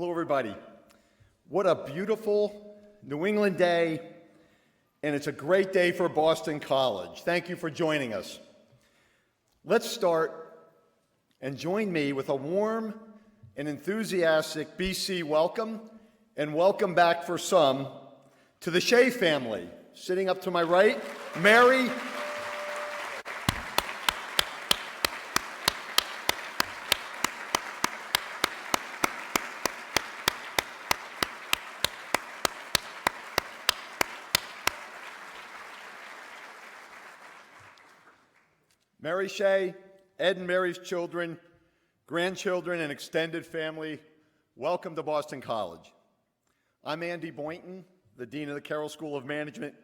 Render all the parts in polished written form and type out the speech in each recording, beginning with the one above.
Hello, everybody. What a beautiful New England day, and it's a great day for Boston College. Thank you for joining us. Let's start and join me with a warm and enthusiastic BC welcome, and welcome back for some to the Shea family. Sitting up to my right, Mary, Mary Shea, Ed and Mary's children, grandchildren, and extended family, welcome to Boston College. I'm Andy Boynton, the Dean of the Carroll School of Management,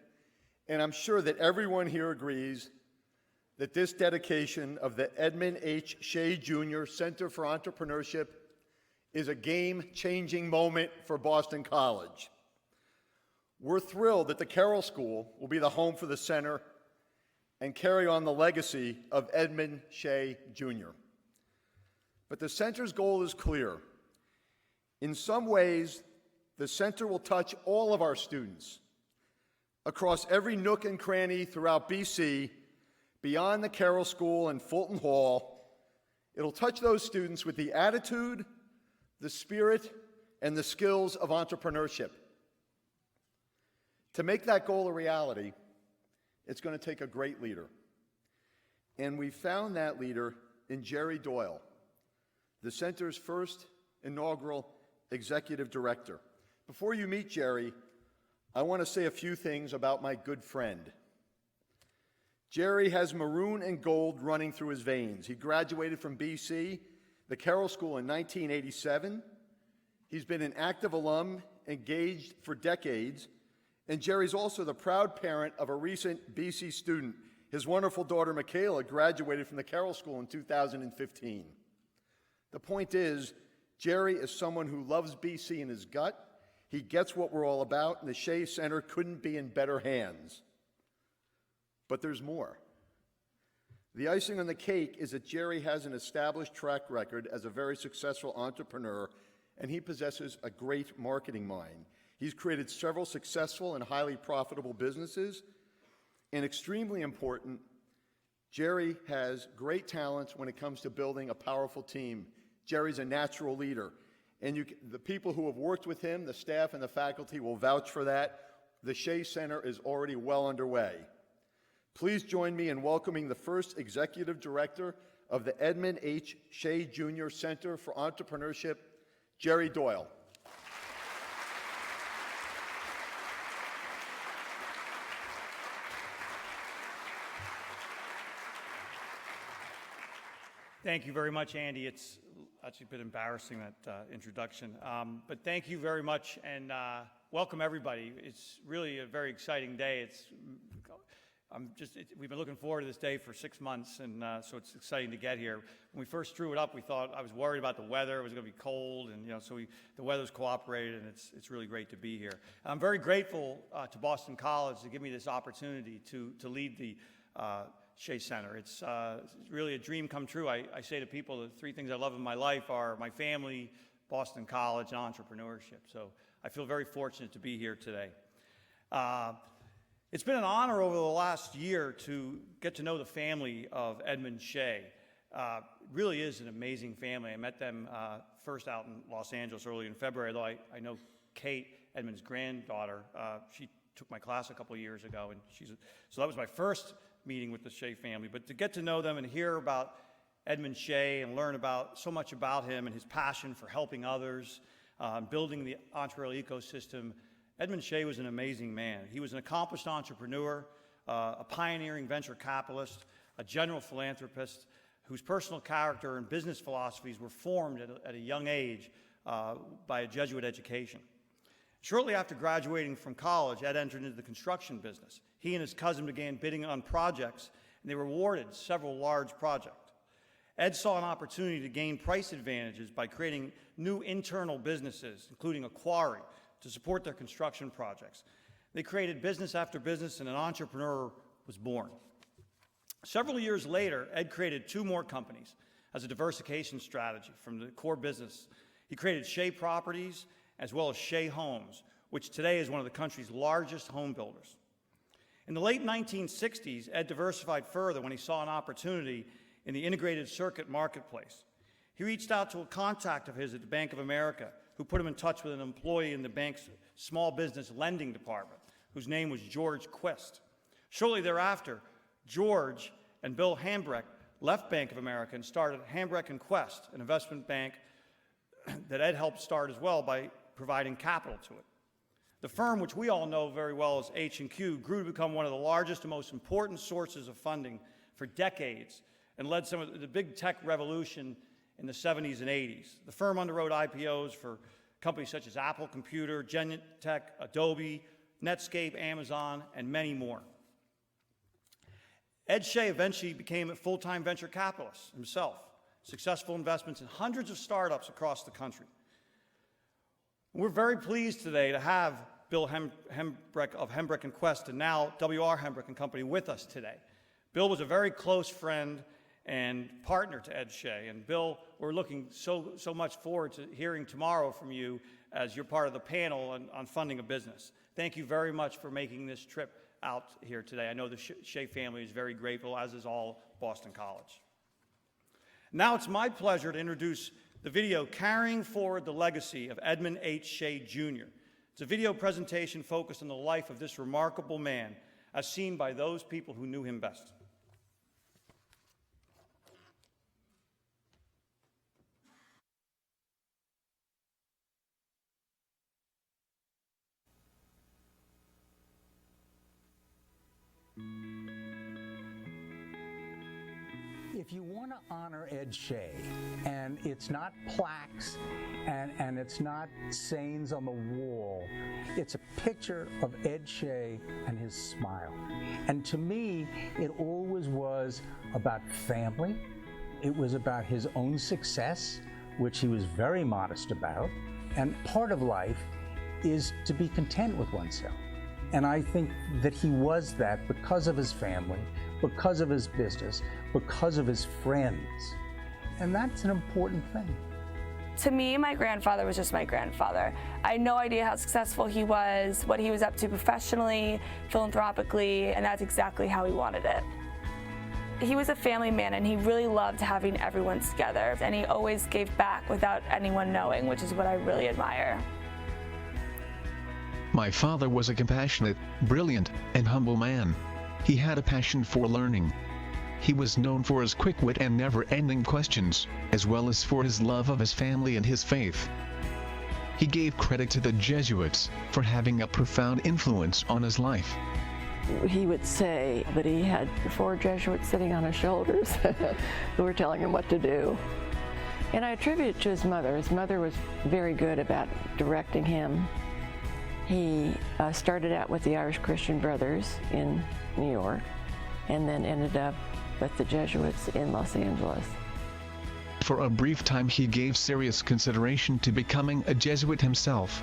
and I'm sure that everyone here agrees that this dedication of the Edmund H. Shea Jr. Center for Entrepreneurship is a game-changing moment for Boston College. We're thrilled that the Carroll School will be the home for the center and carry on the legacy of Edmund Shea Jr. But the center's goal is clear. In some ways, the center will touch all of our students across every nook and cranny throughout BC, beyond the Carroll School and Fulton Hall. It'll touch those students with the attitude, the spirit, and the skills of entrepreneurship. To make that goal a reality, it's going to take a great leader. And we found that leader in Jerry Doyle, the center's first inaugural executive director. Before you meet Jerry, I want to say a few things about my good friend. Jerry has maroon and gold running through his veins. He graduated from BC, the Carroll School, in 1987. He's been an active alum, engaged for decades, and Jerry's also the proud parent of a recent BC student. His wonderful daughter, Michaela, graduated from the Carroll School in 2015. The point is, Jerry is someone who loves BC in his gut. He gets what we're all about, and the Shea Center couldn't be in better hands. But there's more. The icing on the cake is that Jerry has an established track record as a very successful entrepreneur, and he possesses a great marketing mind. He's created several successful and highly profitable businesses, and extremely important, Jerry has great talent when it comes to building a powerful team. Jerry's a natural leader, and the people who have worked with him, the staff and the faculty, will vouch for that. The Shea Center is already well underway. Please join me in welcoming the first executive director of the Edmund H. Shea Jr. Center for Entrepreneurship, Jerry Doyle. Thank you very much, Andy. It's actually a bit embarrassing, that introduction. But thank you very much, and welcome everybody. It's really a very exciting day. We've been looking forward to this day for 6 months, and so it's exciting to get here. When we first drew it up, I was worried about the weather. It was going to be cold, and the weather's cooperated, and it's really great to be here. And I'm very grateful to Boston College to give me this opportunity to lead the Shea Center. It's really a dream come true. I say to people, the three things I love in my life are my family, Boston College, and entrepreneurship. So I feel very fortunate to be here today. It's been an honor over the last year to get to know the family of Edmund Shea. It really is an amazing family. I met them first out in Los Angeles early in February, though I know Kate, Edmund's granddaughter. She took my class a couple of years ago, and so that was my first meeting with the Shea family. But to get to know them and hear about Edmund Shea and learn so much about him and his passion for helping others, building the entrepreneurial ecosystem, Edmund Shea was an amazing man. He was an accomplished entrepreneur, a pioneering venture capitalist, a general philanthropist whose personal character and business philosophies were formed at a young age by a Jesuit education. Shortly after graduating from college, Ed entered into the construction business. He and his cousin began bidding on projects, and they were awarded several large projects. Ed saw an opportunity to gain price advantages by creating new internal businesses, including a quarry, to support their construction projects. They created business after business, and an entrepreneur was born. Several years later, Ed created 2 more companies as a diversification strategy from the core business He created Shea Properties as well as Shea Homes, which today is one of the country's largest home builders. In the late 1960s, Ed diversified further when he saw an opportunity in the integrated circuit marketplace. He reached out to a contact of his at the Bank of America, who put him in touch with an employee in the bank's small business lending department, whose name was George Quist. Shortly thereafter, George and Bill Hambrecht left Bank of America and started Hambrecht & Quest, an investment bank that Ed helped start as well by providing capital to it. The firm, which we all know very well as H&Q, grew to become one of the largest and most important sources of funding for decades and led some of the big tech revolution in the 70s and 80s. The firm underwrote IPOs for companies such as Apple Computer, Genentech, Adobe, Netscape, Amazon, and many more. Ed Shea eventually became a full-time venture capitalist himself, successful investments in hundreds of startups across the country. We're very pleased today to have Bill Hambrecht of Hambrecht & Quest and now W.R. Hambrecht & Company with us today. Bill was a very close friend and partner to Ed Shea. And Bill, we're looking so much forward to hearing tomorrow from you as you're part of the panel on funding a business. Thank you very much for making this trip out here today. I know the Shea family is very grateful, as is all Boston College. Now it's my pleasure to introduce the video Carrying Forward the Legacy of Edmund H. Shea, Jr. It's a video presentation focused on the life of this remarkable man, as seen by those people who knew him best. If you want to honor Ed Shea, and it's not plaques and it's not sayings on the wall, it's a picture of Ed Shea and his smile. And to me, it always was about family. It was about his own success, which he was very modest about. And part of life is to be content with oneself. And I think that he was that because of his family, because of his business, because of his friends. And that's an important thing. To me, my grandfather was just my grandfather. I had no idea how successful he was, what he was up to professionally, philanthropically, and that's exactly how he wanted it. He was a family man and he really loved having everyone together, and he always gave back without anyone knowing, which is what I really admire. My father was a compassionate, brilliant, and humble man. He had a passion for learning. He was known for his quick wit and never-ending questions, as well as for his love of his family and his faith. He gave credit to the Jesuits for having a profound influence on his life. He would say that he had 4 Jesuits sitting on his shoulders who were telling him what to do. And I attribute it to his mother. His mother was very good about directing him. He started out with the Irish Christian Brothers in New York, and then ended up with the Jesuits in Los Angeles. For a brief time he gave serious consideration to becoming a Jesuit himself.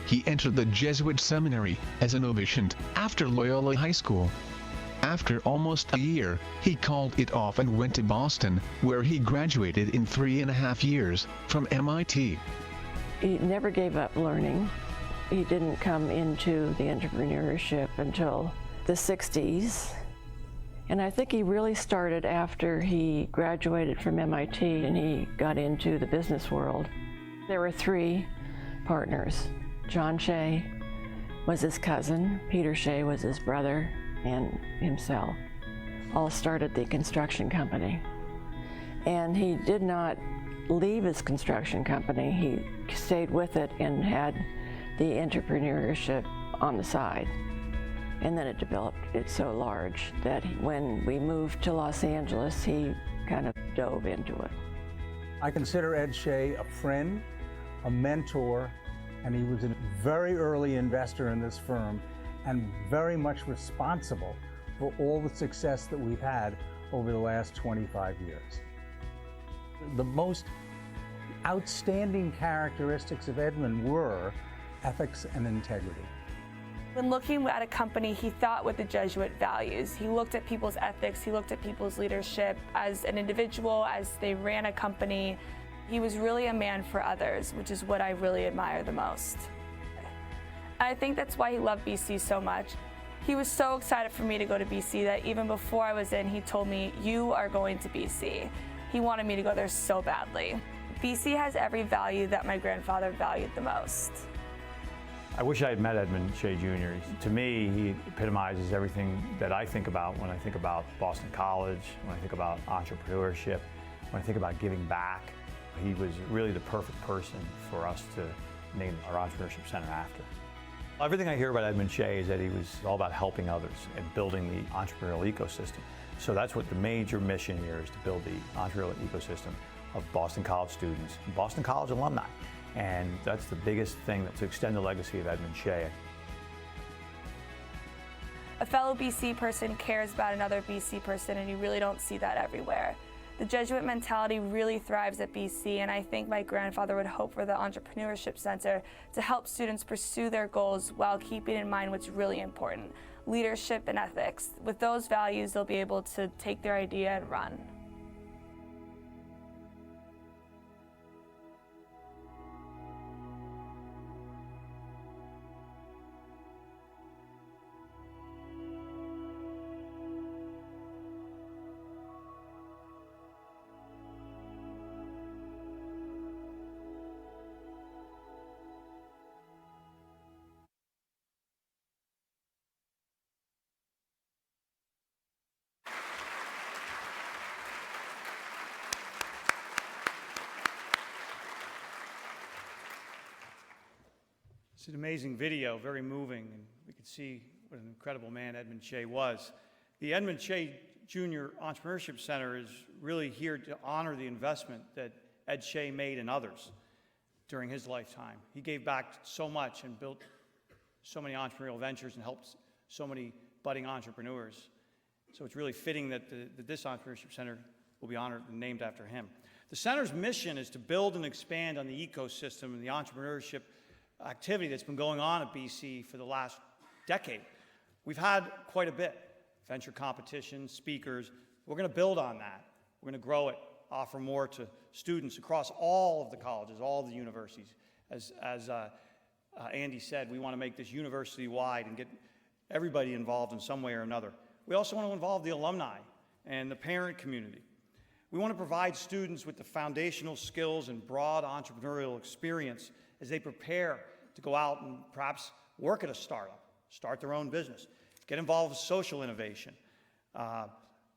He entered the Jesuit seminary as a novitiate after Loyola High School. After almost a year, he called it off and went to Boston, where he graduated in 3.5 years from MIT. He never gave up learning. He didn't come into the entrepreneurship until the 60s. And I think he really started after he graduated from MIT and he got into the business world. There were 3 partners. John Shea was his cousin, Peter Shea was his brother, and himself all started the construction company. And he did not leave his construction company. He stayed with it and had the entrepreneurship on the side. And then it developed it so large that when we moved to Los Angeles, he kind of dove into it. I consider Ed Shea a friend, a mentor, and he was a very early investor in this firm and very much responsible for all the success that we've had over the last 25 years. The most outstanding characteristics of Edmund were ethics and integrity. When looking at a company, he thought with the Jesuit values. He looked at people's ethics, he looked at people's leadership as an individual, as they ran a company. He was really a man for others, which is what I really admire the most. I think that's why he loved BC so much. He was so excited for me to go to BC that even before I was in, he told me, "You are going to BC." He wanted me to go there so badly. BC has every value that my grandfather valued the most. I wish I had met Edmund Shea Jr. To me, he epitomizes everything that I think about when I think about Boston College, when I think about entrepreneurship, when I think about giving back. He was really the perfect person for us to name our Entrepreneurship Center after. Everything I hear about Edmund Shea is that he was all about helping others and building the entrepreneurial ecosystem. So that's what the major mission here is, to build the entrepreneurial ecosystem of Boston College students, Boston College alumni. And that's the biggest thing, to extend the legacy of Edmund Shea. A fellow BC person cares about another BC person, and you really don't see that everywhere. The Jesuit mentality really thrives at BC, and I think my grandfather would hope for the Entrepreneurship Center to help students pursue their goals while keeping in mind what's really important: leadership and ethics. With those values, they'll be able to take their idea and run. It's an amazing video, very moving, and we can see what an incredible man Edmund Shea was. The Edmund Shea Jr. Entrepreneurship Center is really here to honor the investment that Ed Shea made in others during his lifetime. He gave back so much and built so many entrepreneurial ventures and helped so many budding entrepreneurs. So it's really fitting that this Entrepreneurship Center will be honored and named after him. The center's mission is to build and expand on the ecosystem and the entrepreneurship activity that's been going on at BC for the last decade. We've had quite a bit: venture competitions, speakers. We're going to build on that. We're going to grow it, offer more to students across all of the colleges, all of the universities. As Andy said, we want to make this university-wide and get everybody involved in some way or another. We also want to involve the alumni and the parent community. We want to provide students with the foundational skills and broad entrepreneurial experience as they prepare to go out and perhaps work at a startup, start their own business, get involved with social innovation.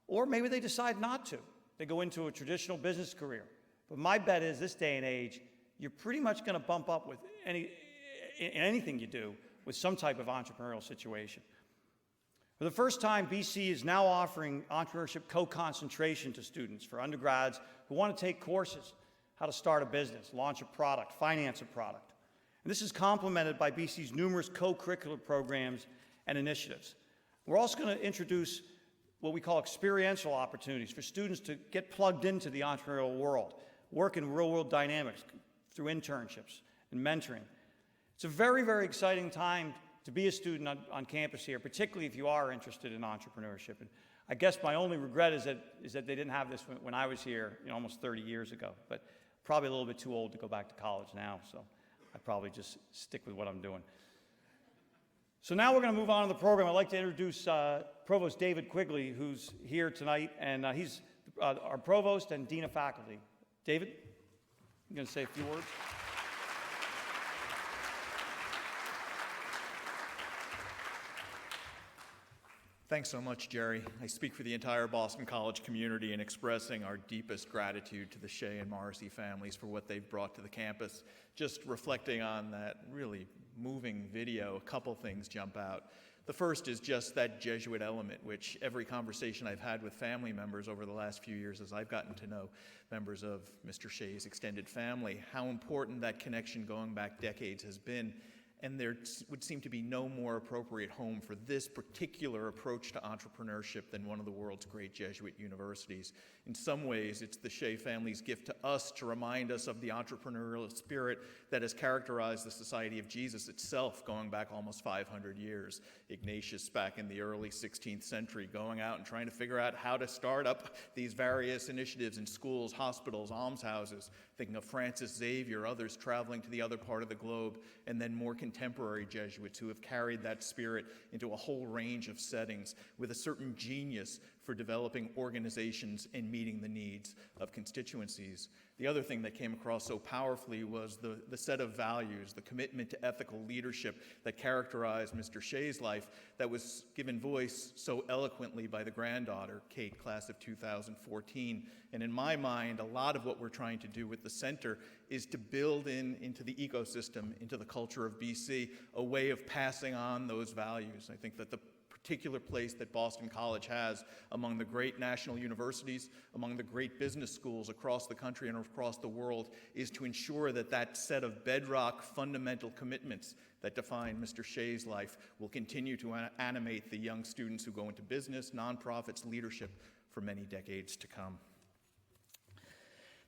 Or maybe they decide not to. They go into a traditional business career. But my bet is, this day and age, you're pretty much going to bump up with anything you do with some type of entrepreneurial situation. For the first time, BC is now offering entrepreneurship co-concentration to students for undergrads who want to take courses: how to start a business, launch a product, finance a product. And this is complemented by BC's numerous co-curricular programs and initiatives. We're also going to introduce what we call experiential opportunities for students to get plugged into the entrepreneurial world, work in real-world dynamics through internships and mentoring. It's a very, very exciting time to be a student on campus here, particularly if you are interested in entrepreneurship. And I guess my only regret is that they didn't have this when I was here, almost 30 years ago. But probably a little bit too old to go back to college now, so I'd probably just stick with what I'm doing. So now we're going to move on to the program. I'd like to introduce Provost David Quigley, who's here tonight, and he's our Provost and Dean of Faculty. David, you going to say a few words? Thanks so much, Jerry. I speak for the entire Boston College community in expressing our deepest gratitude to the Shea and Morrissey families for what they've brought to the campus. Just reflecting on that really moving video, a couple things jump out. The first is just that Jesuit element, which every conversation I've had with family members over the last few years as I've gotten to know members of Mr. Shea's extended family, how important that connection going back decades has been. And there would seem to be no more appropriate home for this particular approach to entrepreneurship than one of the world's great Jesuit universities. In some ways, it's the Shea family's gift to us to remind us of the entrepreneurial spirit that has characterized the Society of Jesus itself going back almost 500 years. Ignatius, back in the early 16th century, going out and trying to figure out how to start up these various initiatives in schools, hospitals, almshouses, thinking of Francis Xavier, others traveling to the other part of the globe, and then more contemporary Jesuits who have carried that spirit into a whole range of settings with a certain genius for developing organizations and meeting the needs of constituencies. The other thing that came across so powerfully was the set of values, the commitment to ethical leadership that characterized Mr. Shea's life that was given voice so eloquently by the granddaughter, Kate, class of 2014. And in my mind, a lot of what we're trying to do with the center is to build into the ecosystem, into the culture of BC, a way of passing on those values. I think that the particular place that Boston College has among the great national universities, among the great business schools across the country and across the world, is to ensure that that set of bedrock fundamental commitments that define Mr. Shea's life will continue to animate the young students who go into business, nonprofits, leadership for many decades to come.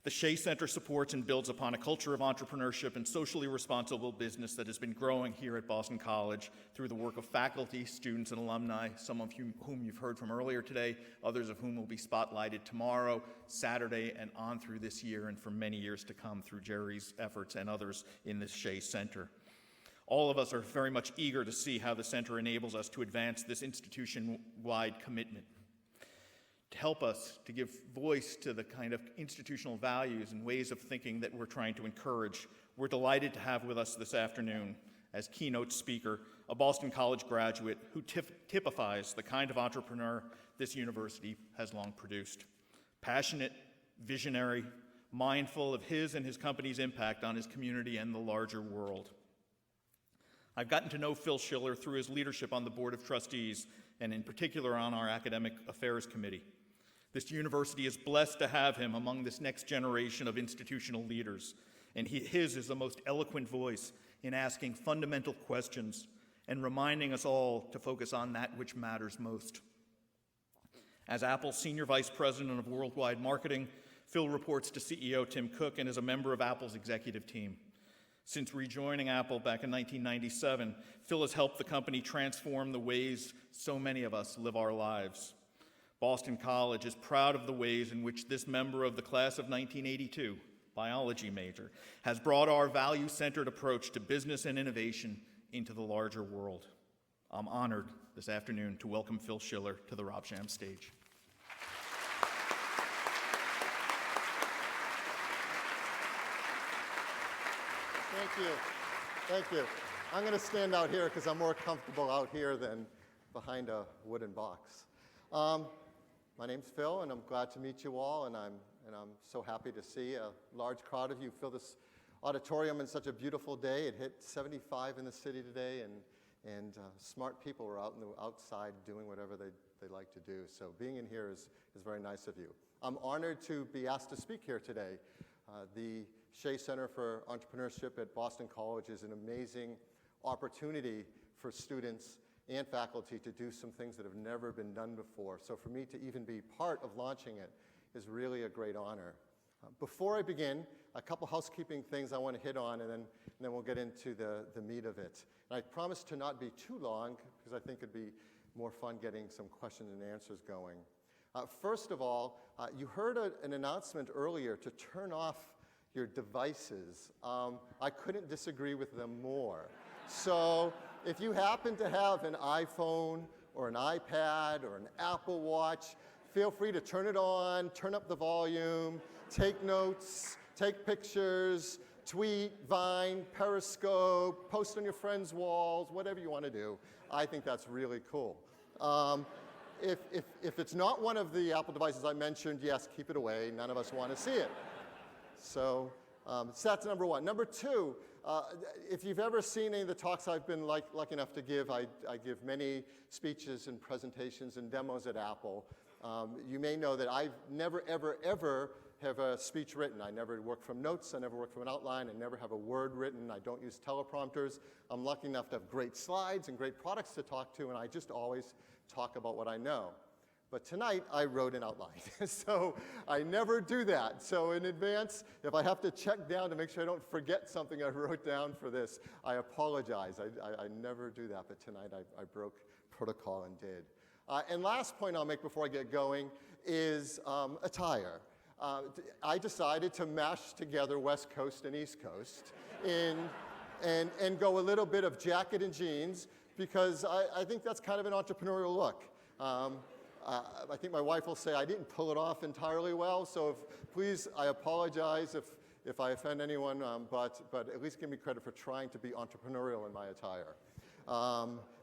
The Shea Center supports and builds upon a culture of entrepreneurship and socially responsible business that has been growing here at Boston College through the work of faculty, students, and alumni, some of whom you've heard from earlier today, others of whom will be spotlighted tomorrow, Saturday, and on through this year and for many years to come through Jerry's efforts and others in the Shea Center. All of us are very much eager to see how the center enables us to advance this institution-wide commitment, to help us to give voice to the kind of institutional values and ways of thinking that we're trying to encourage. We're delighted to have with us this afternoon as keynote speaker a Boston College graduate who typifies the kind of entrepreneur this university has long produced. Passionate, visionary, mindful of his and his company's impact on his community and the larger world. I've gotten to know Phil Schiller through his leadership on the Board of Trustees and in particular on our Academic Affairs Committee. This university is blessed to have him among this next generation of institutional leaders, and his is the most eloquent voice in asking fundamental questions and reminding us all to focus on that which matters most. As Apple's Senior Vice President of Worldwide Marketing, Phil reports to CEO Tim Cook and is a member of Apple's executive team. Since rejoining Apple back in 1997, Phil has helped the company transform the ways so many of us live our lives. Boston College is proud of the ways in which this member of the class of 1982, biology major, has brought our value-centered approach to business and innovation into the larger world. I'm honored this afternoon to welcome Phil Schiller to the Robsham stage. Thank you. Thank you. I'm going to stand out here because I'm more comfortable out here than behind a wooden box. My name's Phil, and I'm glad to meet you all, and I'm so happy to see a large crowd of you fill this auditorium in such a beautiful day. It hit 75 in the city today, and smart people were out in the outside doing whatever they like to do. So being in here is very nice of you. I'm honored to be asked to speak here today. The Shea Center for Entrepreneurship at Boston College is an amazing opportunity for students and faculty to do some things that have never been done before. So for me to even be part of launching it is really a great honor. Before I begin, a couple housekeeping things I want to hit on, and then we'll get into the meat of it. And I promise to not be too long, because I think it'd be more fun getting some questions and answers going. First of all, you heard an announcement earlier to turn off your devices. I couldn't disagree with them more. So if you happen to have an iPhone or an iPad or an Apple Watch, feel free to turn it on, turn up the volume, take notes, take pictures, tweet, Vine, Periscope, post on your friends' walls, whatever you want to do. I think that's really cool. If it's not one of the Apple devices I mentioned, yes, keep it away. None of us want to see it. So that's number one. Number two, if you've ever seen any of the talks I've been lucky enough to give, I give many speeches and presentations and demos at Apple. You may know that I've never, ever, ever have a speech written. I never work from notes. I never work from an outline. I never have a word written. I don't use teleprompters. I'm lucky enough to have great slides and great products to talk to, and I just always talk about what I know. But tonight, I wrote an outline. So I never do that. So in advance, if I have to check down to make sure I don't forget something I wrote down for this, I apologize. I never do that, but tonight I broke protocol and did. And last point I'll make before I get going is attire. I decided to mash together West Coast and East Coast and go a little bit of jacket and jeans because I think that's kind of an entrepreneurial look. I think my wife will say I didn't pull it off entirely well, so please, I apologize if I offend anyone, but at least give me credit for trying to be entrepreneurial in my attire,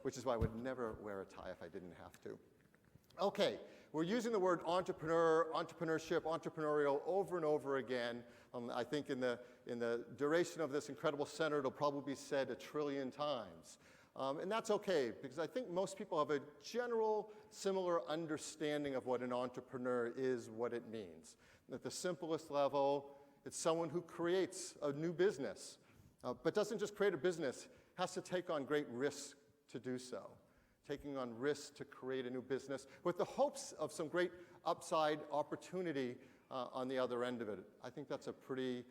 which is why I would never wear a tie if I didn't have to. Okay, we're using the word entrepreneur, entrepreneurship, entrepreneurial over and over again. I think in the duration of this incredible center, it'll probably be said 1 trillion times. And that's okay, because I think most people have a general, similar understanding of what an entrepreneur is, what it means. At the simplest level, it's someone who creates a new business, but doesn't just create a business, has to take on great risks to do so. Taking on risks to create a new business with the hopes of some great upside opportunity on the other end of it. I think that's a pretty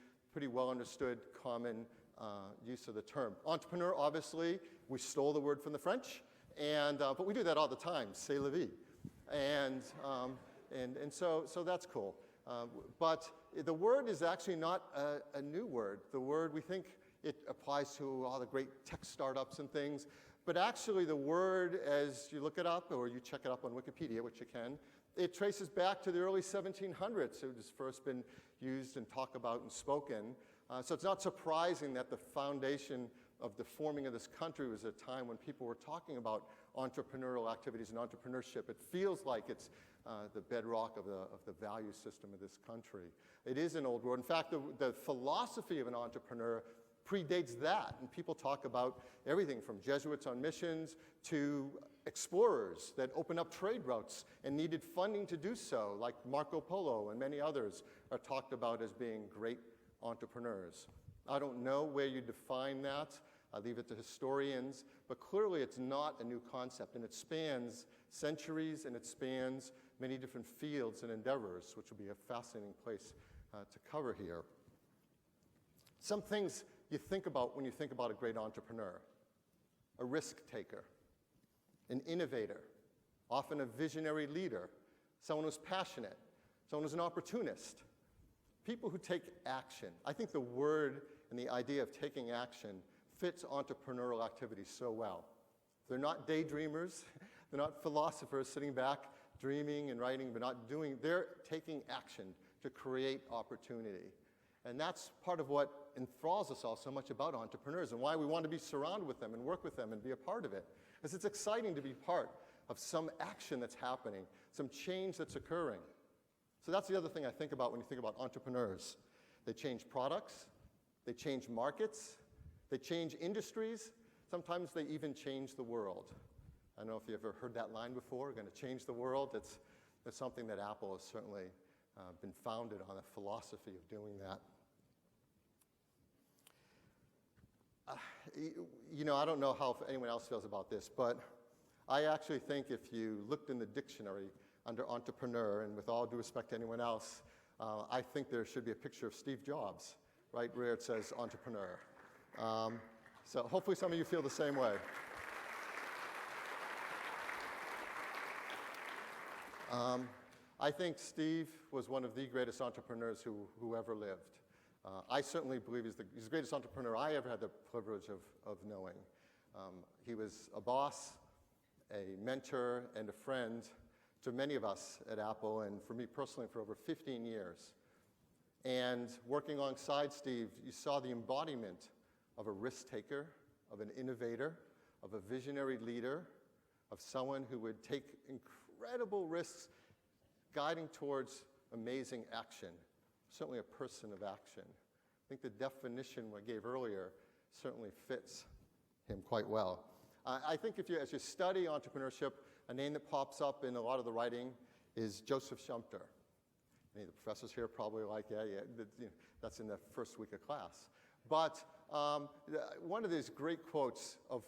well understood common use of the term. Entrepreneur, obviously, we stole the word from the French, but we do that all the time, c'est la vie. And so that's cool. But the word is actually not a new word. The word, we think it applies to all the great tech startups and things, but actually the word, as you look it up or you check it up on Wikipedia, which you can, it traces back to the early 1700s. It was first been used and talked about and spoken. So it's not surprising that the foundation of the forming of this country was a time when people were talking about entrepreneurial activities and entrepreneurship. It feels like it's the bedrock of the value system of this country. It is an old word. In fact, the philosophy of an entrepreneur predates that. And people talk about everything from Jesuits on missions to explorers that opened up trade routes and needed funding to do so, like Marco Polo and many others are talked about as being great entrepreneurs. I don't know where you define that. I leave it to historians, but clearly it's not a new concept, and it spans centuries and it spans many different fields and endeavors, which will be a fascinating place to cover here. Some things you think about when you think about a great entrepreneur: a risk taker, an innovator, often a visionary leader, someone who's passionate, someone who's an opportunist. People who take action. I think the word and the idea of taking action fits entrepreneurial activities so well. They're not daydreamers. They're not philosophers sitting back dreaming and writing but not doing. They're taking action to create opportunity. And that's part of what enthralls us all so much about entrepreneurs and why we want to be surrounded with them and work with them and be a part of it. Because it's exciting to be part of some action that's happening, some change that's occurring. So that's the other thing I think about when you think about entrepreneurs. They change products, they change markets, they change industries, sometimes they even change the world. I don't know if you ever heard that line before, we're going to change the world. It's something that Apple has certainly been founded on, a philosophy of doing that. I don't know how anyone else feels about this, but I actually think if you looked in the dictionary under entrepreneur, and with all due respect to anyone else, I think there should be a picture of Steve Jobs, right where it says entrepreneur. So hopefully some of you feel the same way. I think Steve was one of the greatest entrepreneurs who ever lived. I certainly believe he's the greatest entrepreneur I ever had the privilege of knowing. He was a boss, a mentor, and a friend to many of us at Apple, and for me personally for over 15 years. And working alongside Steve, you saw the embodiment of a risk taker, of an innovator, of a visionary leader, of someone who would take incredible risks guiding towards amazing action, certainly a person of action. I think the definition I gave earlier certainly fits him quite well. I think as you study entrepreneurship, a name that pops up in a lot of the writing is Joseph Schumpeter. Any of the professors here probably like, that's in the first week of class. But one of these great quotes of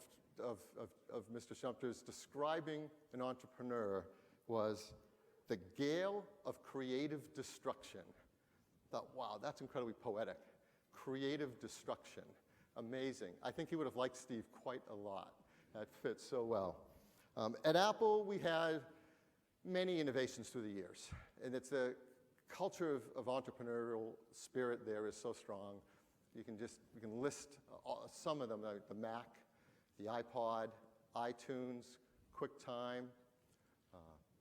Mr. Schumpeter's describing an entrepreneur was the gale of creative destruction. I thought, wow, that's incredibly poetic. Creative destruction. Amazing. I think he would have liked Steve quite a lot. That fits so well. At Apple, we had many innovations through the years. And it's the culture of entrepreneurial spirit there is so strong. We can list some of them, like the Mac, the iPod, iTunes, QuickTime,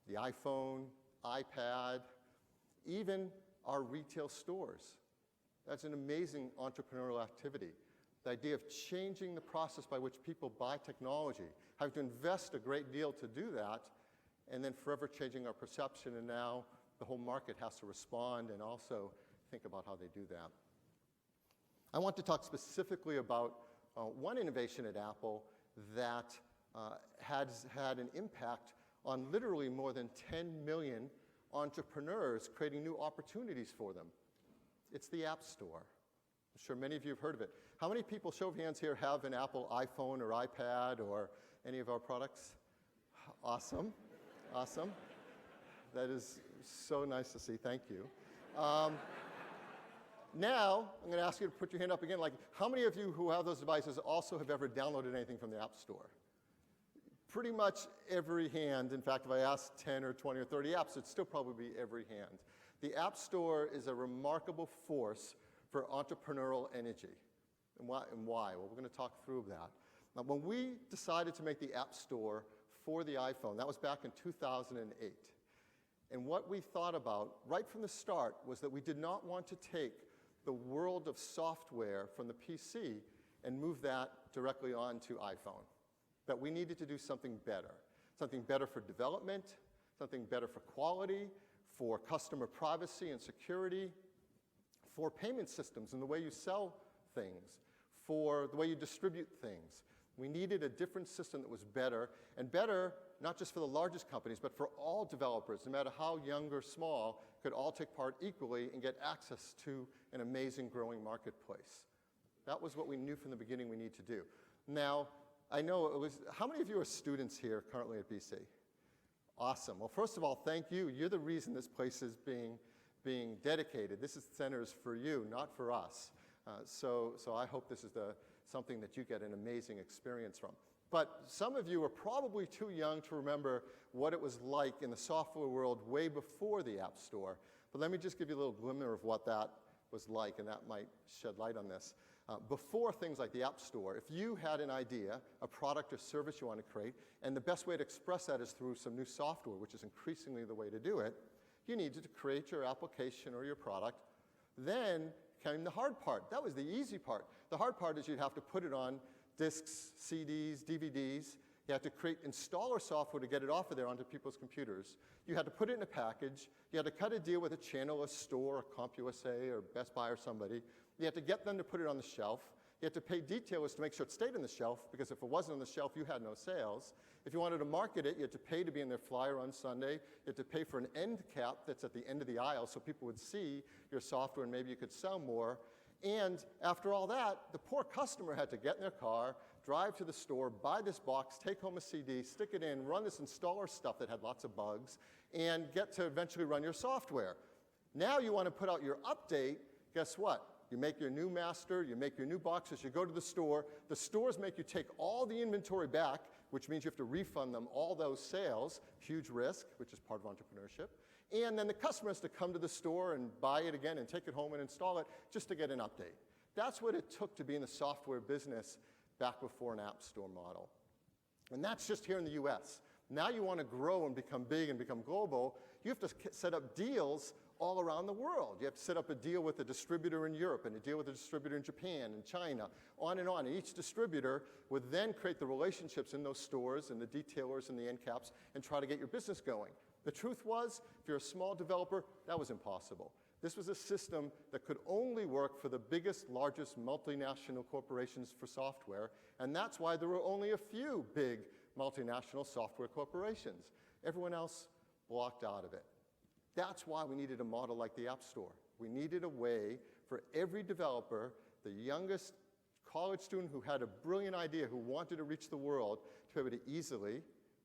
the iPhone, iPad, even our retail stores. That's an amazing entrepreneurial activity. The idea of changing the process by which people buy technology, having to invest a great deal to do that, and then forever changing our perception, and now the whole market has to respond and also think about how they do that. I want to talk specifically about one innovation at Apple that has had an impact on literally more than 10 million entrepreneurs, creating new opportunities for them. It's the App Store. I'm sure many of you have heard of it. How many people, show of hands here, have an Apple iPhone or iPad or any of our products? Awesome. Awesome. That is so nice to see. Thank you. Now, I'm going to ask you to put your hand up again. Like, how many of you who have those devices also have ever downloaded anything from the App Store? Pretty much every hand. In fact, if I asked 10 or 20 or 30 apps, it'd still probably be every hand. The App Store is a remarkable force for entrepreneurial energy. And why? Well, we're going to talk through that. Now, when we decided to make the App Store for the iPhone, that was back in 2008. And what we thought about right from the start was that we did not want to take the world of software from the PC and move that directly onto iPhone. That we needed to do something better for development, something better for quality, for customer privacy and security, for payment systems and the way you sell things, for the way you distribute things. We needed a different system that was better, and better not just for the largest companies, but for all developers, no matter how young or small, could all take part equally and get access to an amazing growing marketplace. That was what we knew from the beginning we need to do. Now, I know it was, how many of you are students here currently at BC? Awesome. Well, first of all, thank you. You're the reason this place is being dedicated. This center is for you, not for us. So I hope this is something that you get an amazing experience from. But some of you are probably too young to remember what it was like in the software world way before the App Store. But let me just give you a little glimmer of what that was like, and that might shed light on this. Before things like the App Store, if you had an idea, a product or service you want to create, and the best way to express that is through some new software, which is increasingly the way to do it, you needed to create your application or your product. Then came the hard part. That was the easy part. The hard part is you'd have to put it on discs, CDs, DVDs. You had to create installer software to get it off of there onto people's computers. You had to put it in a package. You had to cut a deal with a channel, a store, a CompUSA, or Best Buy or somebody. You had to get them to put it on the shelf. You had to pay detailers to make sure it stayed on the shelf, because if it wasn't on the shelf, you had no sales. If you wanted to market it, you had to pay to be in their flyer on Sunday. You had to pay for an end cap that's at the end of the aisle so people would see your software and maybe you could sell more. And after all that, the poor customer had to get in their car, drive to the store, buy this box, take home a CD, stick it in, run this installer stuff that had lots of bugs, and get to eventually run your software. Now you want to put out your update. Guess what? You make your new master, you make your new boxes, you go to the stores make you take all the inventory back, which means you have to refund them all those sales, huge risk, which is part of entrepreneurship. And then the customer has to come to the store and buy it again and take it home and install it just to get an update. That's what it took to be in the software business back before an App Store model. And that's just here in the US. Now you want to grow and become big and become global, you have to set up deals all around the world. You have to set up a deal with a distributor in Europe and a deal with a distributor in Japan and China, on and on. And each distributor would then create the relationships in those stores and the detailers and the end caps and try to get your business going. The truth was, if you're a small developer, that was impossible. This was a system that could only work for the biggest, largest multinational corporations for software, and that's why there were only a few big multinational software corporations. Everyone else blocked out of it. That's why we needed a model like the App Store. We needed a way for every developer, the youngest college student who had a brilliant idea, who wanted to reach the world, to be able to easily,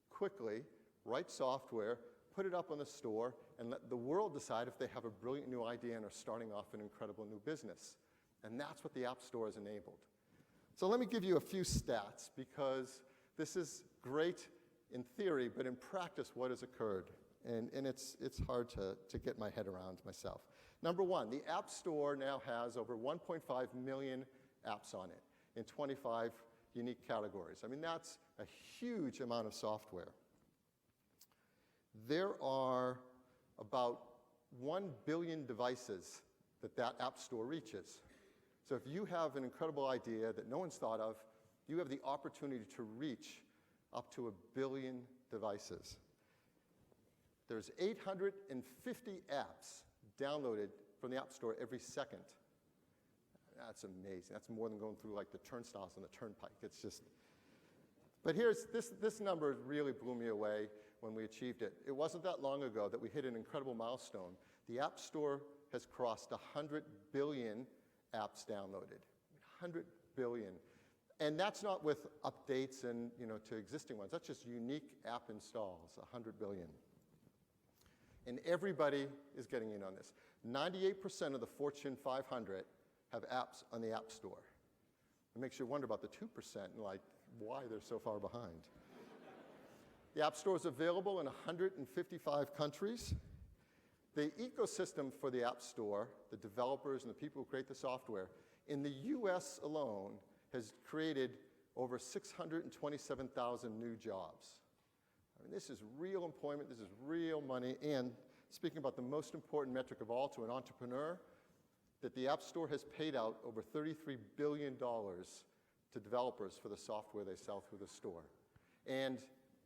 quickly write software, put it up on the store, and let the world decide if they have a brilliant new idea and are starting off an incredible new business. And that's what the App Store has enabled. So let me give you a few stats, because this is great in theory, but in practice, what has occurred? And it's hard to get my head around myself. Number one, the App Store now has over 1.5 million apps on it in 25 unique categories. I mean, that's a huge amount of software. There are about 1 billion devices that App Store reaches. So if you have an incredible idea that no one's thought of, you have the opportunity to reach up to 1 billion devices. There's 850 apps downloaded from the App Store every second. That's amazing. That's more than going through like the turnstiles on the turnpike. It's just, but here's, this number really blew me away when we achieved it. It wasn't that long ago that we hit an incredible milestone. The App Store has crossed 100 billion apps downloaded. 100 billion. And that's not with updates and, to existing ones. That's just unique app installs, 100 billion. And everybody is getting in on this. 98% of the Fortune 500 have apps on the App Store. It makes you wonder about the 2% and like why they're so far behind. The App Store is available in 155 countries. The ecosystem for the App Store, the developers and the people who create the software, in the US alone has created over 627,000 new jobs. I mean, this is real employment, this is real money, and speaking about the most important metric of all to an entrepreneur, that the App Store has paid out over $33 billion to developers for the software they sell through the store. And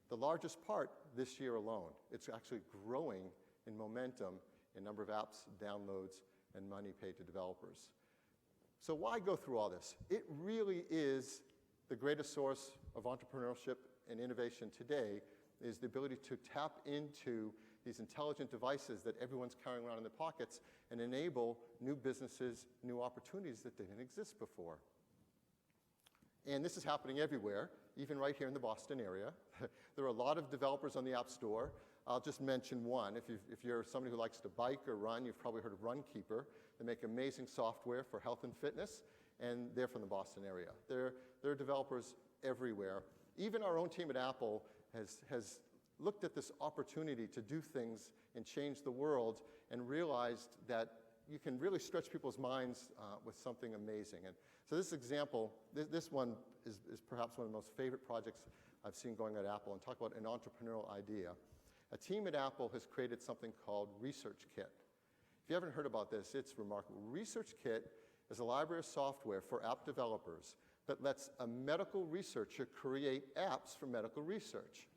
the largest part this year alone, it's actually growing in momentum in number of apps, downloads, and money paid to developers. So why go through all this? It really is the greatest source of entrepreneurship and innovation today, is the ability to tap into these intelligent devices that everyone's carrying around in their pockets and enable new businesses, new opportunities that didn't exist before. And this is happening everywhere, even right here in the Boston area. There are a lot of developers on the App Store. I'll just mention one. If you're somebody who likes to bike or run, you've probably heard of Runkeeper. They make amazing software for health and fitness, and they're from the Boston area. There are developers everywhere. Even our own team at Apple has looked at this opportunity to do things and change the world and realized that you can really stretch people's minds with something amazing. And so this example, this one is perhaps one of the most favorite projects I've seen going at Apple, and talk about an entrepreneurial idea. A team at Apple has created something called Research Kit. If you haven't heard about this, it's remarkable. Research Kit is a library of software for app developers that lets a medical researcher create apps for medical research.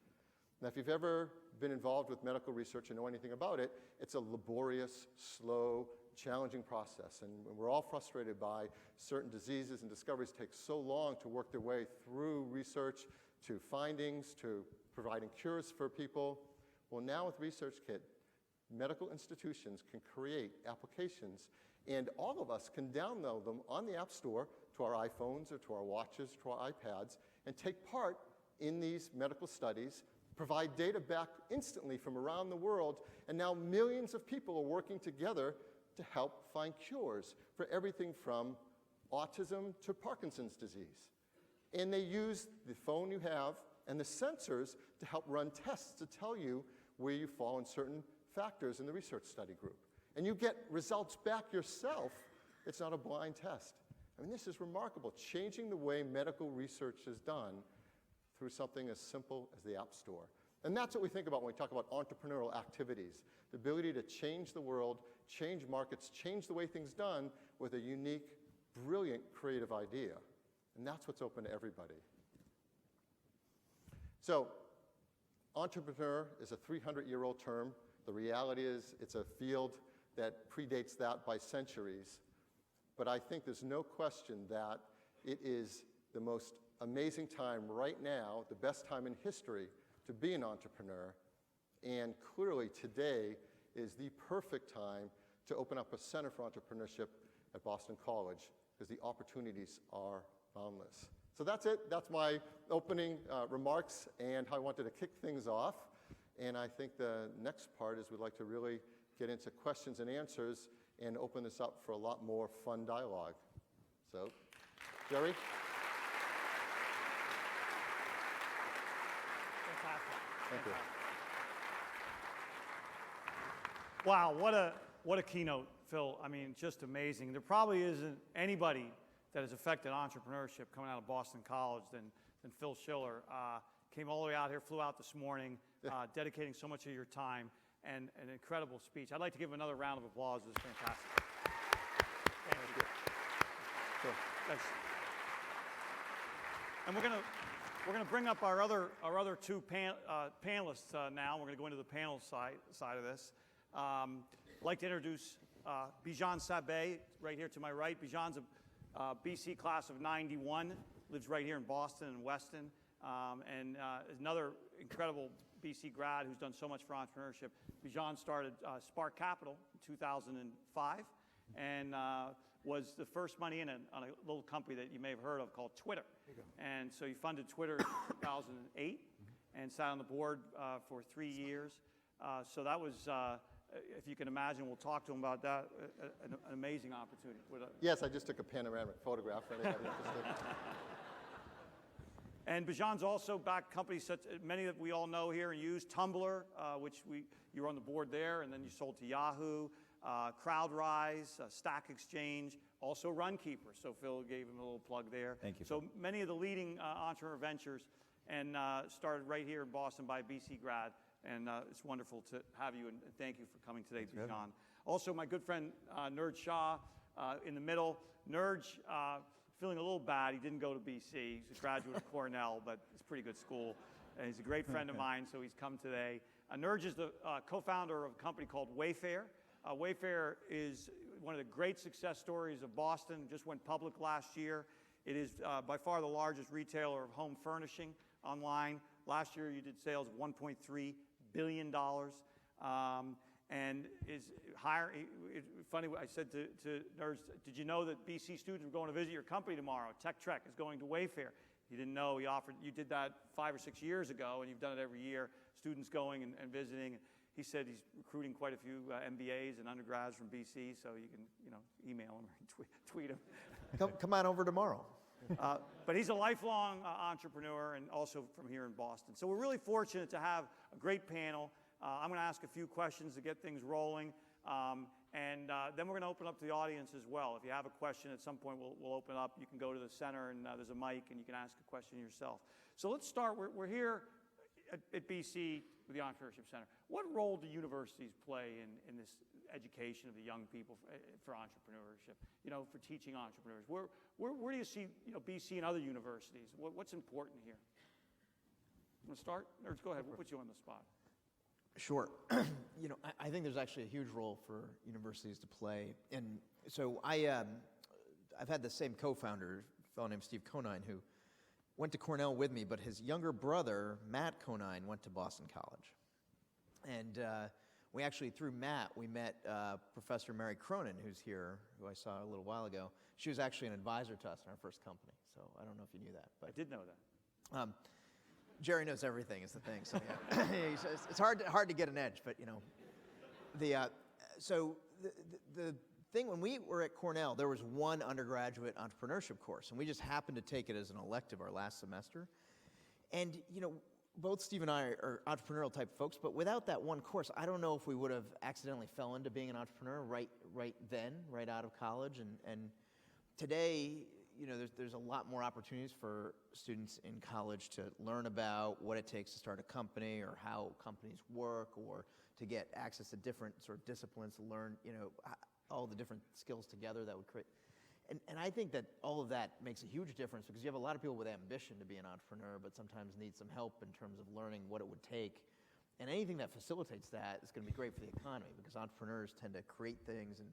Now, if you've ever been involved with medical research and know anything about it, it's a laborious, slow, challenging process. And we're all frustrated by certain diseases and discoveries take so long to work their way through research to findings, to providing cures for people. Well, now with Research Kit, medical institutions can create applications, and all of us can download them on the App Store to our iPhones or to our watches, to our iPads, and take part in these medical studies, provide data back instantly from around the world, and now millions of people are working together to help find cures for everything from autism to Parkinson's disease. And they use the phone you have and the sensors to help run tests to tell you where you fall in certain factors in the research study group. And you get results back yourself. It's not a blind test. I mean, this is remarkable, changing the way medical research is done through something as simple as the App Store. And that's what we think about when we talk about entrepreneurial activities, the ability to change the world, change markets, change the way things are done with a unique, brilliant, creative idea. And that's what's open to everybody. So, entrepreneur is a 300-year-old term. The reality is it's a field that predates that by centuries. But I think there's no question that it is the most amazing time right now, the best time in history to be an entrepreneur. And clearly today is the perfect time to open up a Center for Entrepreneurship at Boston College, because the opportunities are boundless. So that's it. That's my opening remarks and how I wanted to kick things off. And I think the next part is we'd like to really get into questions and answers and open this up for a lot more fun dialogue. So, Jerry? Fantastic. Thank you. Wow, what a keynote, Phil. I mean, just amazing. There probably isn't anybody that has affected entrepreneurship coming out of Boston College than Phil Schiller. Came all the way out here, flew out this morning, dedicating so much of your time, and an incredible speech. I'd like to give him another round of applause. It was fantastic. Thank you. Sure. Thanks. And we're gonna bring up our other two panelists now. We're gonna go into the panel side of this. I'd like to introduce Bijan Sabeh, right here to my right. Bijan's a BC class of 91, lives right here in Boston and Weston, and is another incredible BC grad who's done so much for entrepreneurship. Bijan started Spark Capital in 2005 and was the first money in on a little company that you may have heard of called Twitter. And so he funded Twitter in 2008 and sat on the board for 3 years. So that was, if you can imagine, we'll talk to him about that, an amazing opportunity. Yes, I just took a panoramic photograph for anybody interested. And Bijan's also backed companies such many that we all know here and use, Tumblr, which you were on the board there, and then you sold to Yahoo, CrowdRise, Stack Exchange, also Runkeeper. So Phil gave him a little plug there. Thank you, So Phil. many of the leading entrepreneur ventures, and started right here in Boston by a BC grad. And it's wonderful to have you, and thank you for coming today, Bijan. Also, my good friend Nerd Shah in the middle. Nerd, feeling a little bad. He didn't go to BC. He's a graduate of Cornell, but it's a pretty good school. And he's a great friend of mine, so he's come today. Nerd is the co-founder of a company called Wayfair. Wayfair is one of the great success stories of Boston. Just went public last year. It is by far the largest retailer of home furnishing online. Last year, you did sales of $1.3 billion. And is funny, I said to Nerds, did you know that BC students are going to visit your company tomorrow? Tech Trek is going to Wayfair. He didn't know. You did that 5 or 6 years ago, and you've done it every year, students going and visiting. He said he's recruiting quite a few MBAs and undergrads from BC, so you can email him or tweet him. Come on over tomorrow. But he's a lifelong entrepreneur and also from here in Boston. So we're really fortunate to have a great panel. I'm going to ask a few questions to get things rolling. And then we're going to open up to the audience as well. If you have a question at some point, we'll open up. You can go to the center, and there's a mic, and you can ask a question yourself. So let's start. We're here at BC with the Entrepreneurship Center. What role do universities play in this education of the young people for entrepreneurship, for teaching entrepreneurs? Where do you see BC and other universities? What's important here? Want to start? Nerds, go ahead. We'll put you on the spot. Sure. I think there's actually a huge role for universities to play. And so I've had the same co-founder, a fellow named Steve Conine, who went to Cornell with me, but his younger brother, Matt Conine, went to Boston College. And we actually, through Matt, we met Professor Mary Cronin, who's here, who I saw a little while ago. She was actually an advisor to us in our first company, so I don't know if you knew that. But I did know that. Jerry knows everything is the thing, so yeah. It's hard to get an edge, but so the thing, when we were at Cornell, there was one undergraduate entrepreneurship course, and we just happened to take it as an elective our last semester. And both Steve and I are entrepreneurial type folks, but without that one course, I don't know if we would have accidentally fell into being an entrepreneur right out of college. And today, there's a lot more opportunities for students in college to learn about what it takes to start a company or how companies work, or to get access to different sort of disciplines, to learn, all the different skills together that would create. And I think that all of that makes a huge difference, because you have a lot of people with ambition to be an entrepreneur, but sometimes need some help in terms of learning what it would take And anything that facilitates that is going to be great for the economy because entrepreneurs tend to create things and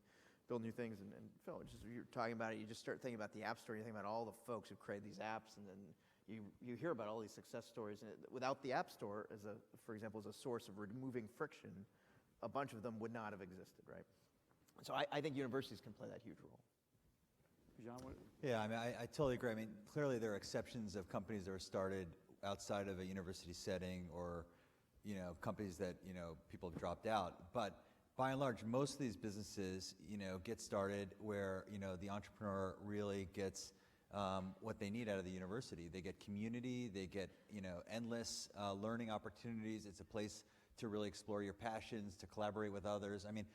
build new things. And Phil, just you're talking about it, you just start thinking about the App Store, you think about all the folks who create these apps, and then you hear about all these success stories. And without the App Store, for example, as a source of removing friction, a bunch of them would not have existed, right? So I think universities can play that huge role. John, Yeah, I mean, I totally agree. I mean, clearly there are exceptions of companies that were started outside of a university setting or, companies that, people have dropped out. But by and large, most of these businesses, get started where, the entrepreneur really gets what they need out of the university. They get community, they get, endless learning opportunities. It's a place to really explore your passions, to collaborate with others. I mean,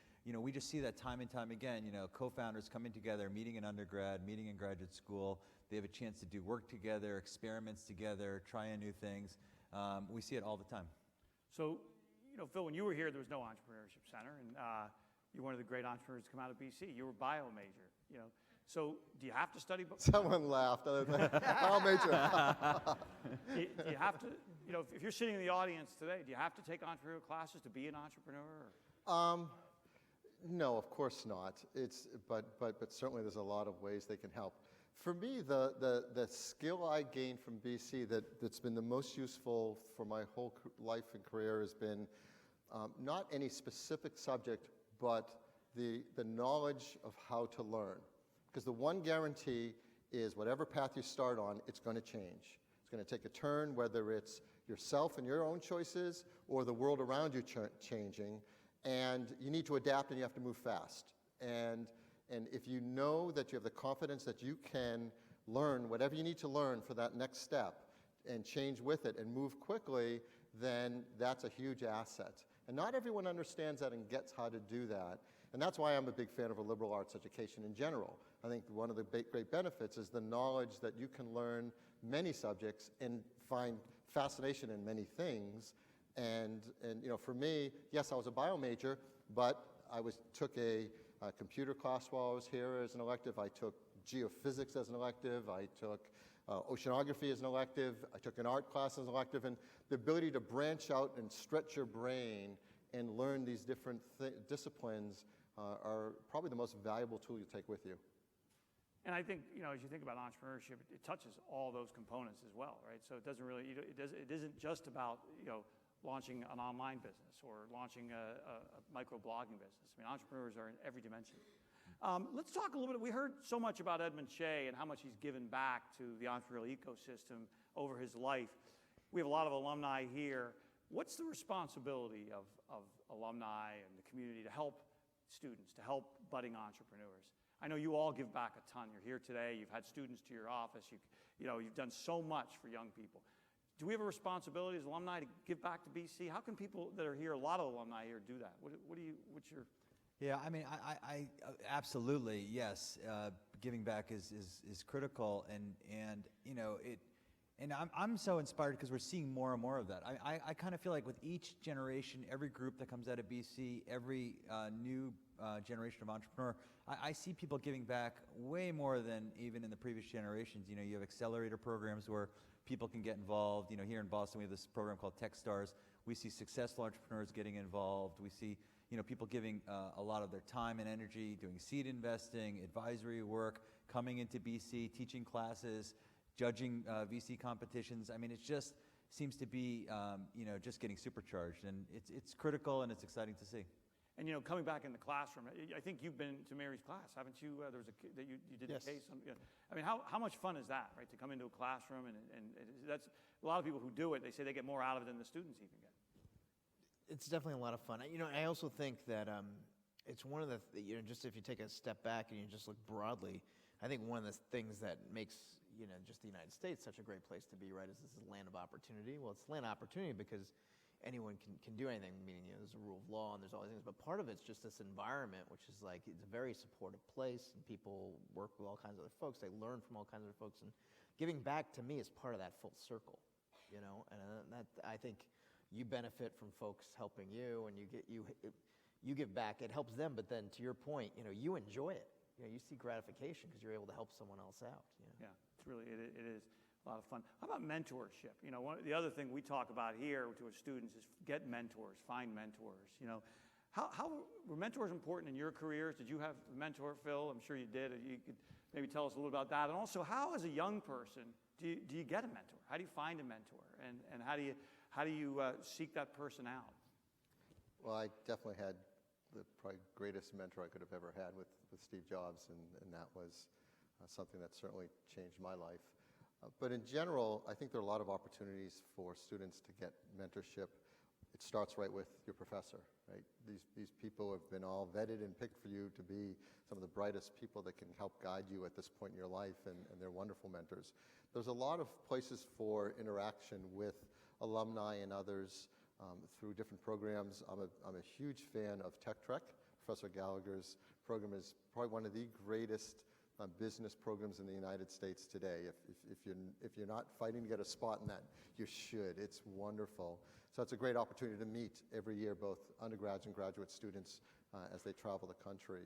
we just see that time and time again, co-founders coming together, meeting in undergrad, meeting in graduate school. They have a chance to do work together, experiments together, try on new things. We see it all the time. So, Phil, when you were here, there was no Entrepreneurship Center, and you're one of the great entrepreneurs to come out of BC. You were a bio major, So do you have to study? Someone laughed. I'll major. Do you have to, if you're sitting in the audience today, do you have to take entrepreneurial classes to be an entrepreneur? No, of course not. But certainly there's a lot of ways they can help. For me, the skill I gained from BC that's been the most useful for my whole life and career has been not any specific subject, but the knowledge of how to learn. Because the one guarantee is whatever path you start on, it's going to change. It's going to take a turn, whether it's yourself and your own choices or the world around you changing. And you need to adapt and you have to move fast. And if you know that you have the confidence that you can learn whatever you need to learn for that next step and change with it and move quickly, then that's a huge asset. And not everyone understands that and gets how to do that. And that's why I'm a big fan of a liberal arts education in general. I think one of the great benefits is the knowledge that you can learn many subjects and find fascination in many things. And for me, yes, I was a bio major, but I took a computer class while I was here as an elective. I took geophysics as an elective. I took oceanography as an elective. I took an art class as an elective. And the ability to branch out and stretch your brain and learn these different disciplines are probably the most valuable tool you take with you. And I think, as you think about entrepreneurship, it touches all those components as well, right? So it doesn't really, it isn't just about, launching an online business or launching a micro-blogging business. I mean, entrepreneurs are in every dimension. Let's talk a little bit. We heard so much about Edmund Shea and how much he's given back to the entrepreneurial ecosystem over his life. We have a lot of alumni here. What's the responsibility of alumni and the community to help students, to help budding entrepreneurs? I know you all give back a ton. You're here today. You've had students to your office. You've done so much for young people. Do we have a responsibility as alumni to give back to BC? How can people that are here, a lot of alumni here, do that? What's your... Yeah, I mean, I absolutely, yes. Giving back is critical, and I'm so inspired because we're seeing more and more of that. I kind of feel like with each generation, every group that comes out of BC, every new generation of entrepreneur, I see people giving back way more than even in the previous generations. You have accelerator programs where people can get involved. Here in Boston, we have this program called TechStars. We see successful entrepreneurs getting involved. We see, people giving a lot of their time and energy, doing seed investing, advisory work, coming into BC, teaching classes, judging VC competitions. I mean, it just seems to be, just getting supercharged, and it's critical and it's exciting to see. And coming back in the classroom, I think you've been to Mary's class, haven't you? There was that you did Yes. a case on. I mean, how much fun is that, right? To come into a classroom and that's a lot of people who do it. They say they get more out of it than the students even get. It's definitely a lot of fun. I also think that it's one of the, just if you take a step back and you just look broadly, I think one of the things that makes, just the United States such a great place to be, right, is this is a land of opportunity. Well, it's a land of opportunity because anyone can do anything, meaning there's a rule of law and there's all these things, but part of it's just this environment, which is like, it's a very supportive place and people work with all kinds of other folks, they learn from all kinds of other folks, and giving back to me is part of that full circle, and that, I think you benefit from folks helping you, and you give back, it helps them, but then to your point, you enjoy it, you see gratification because you're able to help someone else out. Yeah, it's really, it is. a lot of fun. How about mentorship? You know, the other thing we talk about here to our students is get mentors, find mentors. You know, how were mentors important in your careers? Did you have a mentor, Phil? I'm sure you did. You could maybe tell us a little about that. And also, how as a young person do you get a mentor? How do you find a mentor? And how do you seek that person out? Well, I definitely had the probably greatest mentor I could have ever had with Steve Jobs, and that was something that certainly changed my life. But in general, I think there are a lot of opportunities for students to get mentorship. It starts right with your professor, right? These people have been all vetted and picked for you to be some of the brightest people that can help guide you at this point in your life, and they're wonderful mentors. There's a lot of places for interaction with alumni and others through different programs. I'm a huge fan of Tech Trek. Professor Gallagher's program is probably one of the greatest business programs in the United States today. If you're not fighting to get a spot in that, you should. It's wonderful. So it's a great opportunity to meet every year both undergrads and graduate students as they travel the country.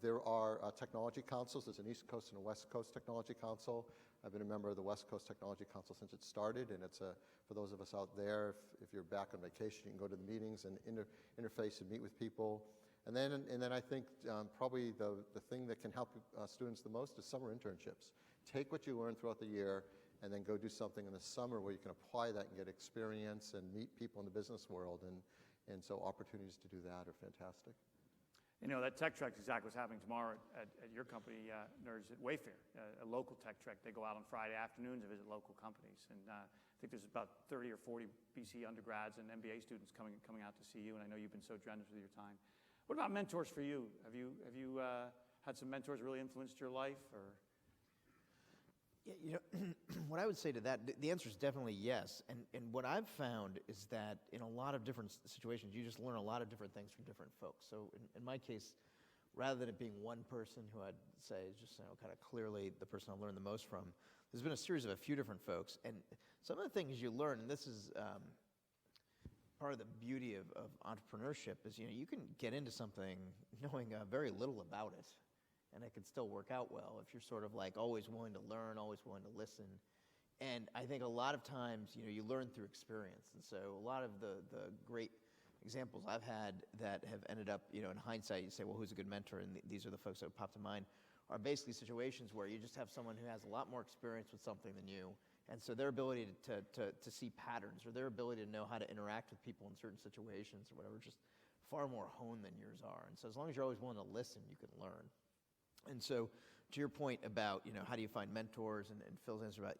There are technology councils. There's an East Coast and a West Coast Technology Council. I've been a member of the West Coast Technology Council since it started, and it's for those of us out there, if you're back on vacation, you can go to the meetings and interface and meet with people. And then I think probably the thing that can help students the most is summer internships. Take what you learn throughout the year and then go do something in the summer where you can apply that and get experience and meet people in the business world. And so opportunities to do that are fantastic. You know, that Tech Trek is exactly what's happening tomorrow at your company, Nerds at Wayfair, a local Tech Trek. They go out on Friday afternoons and visit local companies. And I think there's about 30 or 40 BC undergrads and MBA students coming out to see you, and I know you've been so generous with your time. What about mentors for you? Have you had some mentors really influenced your life, or? Yeah, you know, what I would say to that, the answer is definitely yes. And what I've found is that in a lot of different situations, you just learn a lot of different things from different folks. So in my case, rather than it being one person who I'd say is just kind of clearly the person I've learned the most from, there's been a series of a few different folks. And some of the things you learn, and this is part of the beauty of entrepreneurship, is you can get into something knowing very little about it, and it can still work out well if you're sort of like always willing to learn, always willing to listen. And I think a lot of times, you learn through experience. And so a lot of the great examples I've had that have ended up, in hindsight, you say, well, who's a good mentor? And these are the folks that pop to mind, are basically situations where you just have someone who has a lot more experience with something than you. And so their ability to see patterns, or their ability to know how to interact with people in certain situations or whatever, just far more honed than yours are. And so as long as you're always willing to listen, you can learn. And so to your point about, how do you find mentors, and Phil's answer about,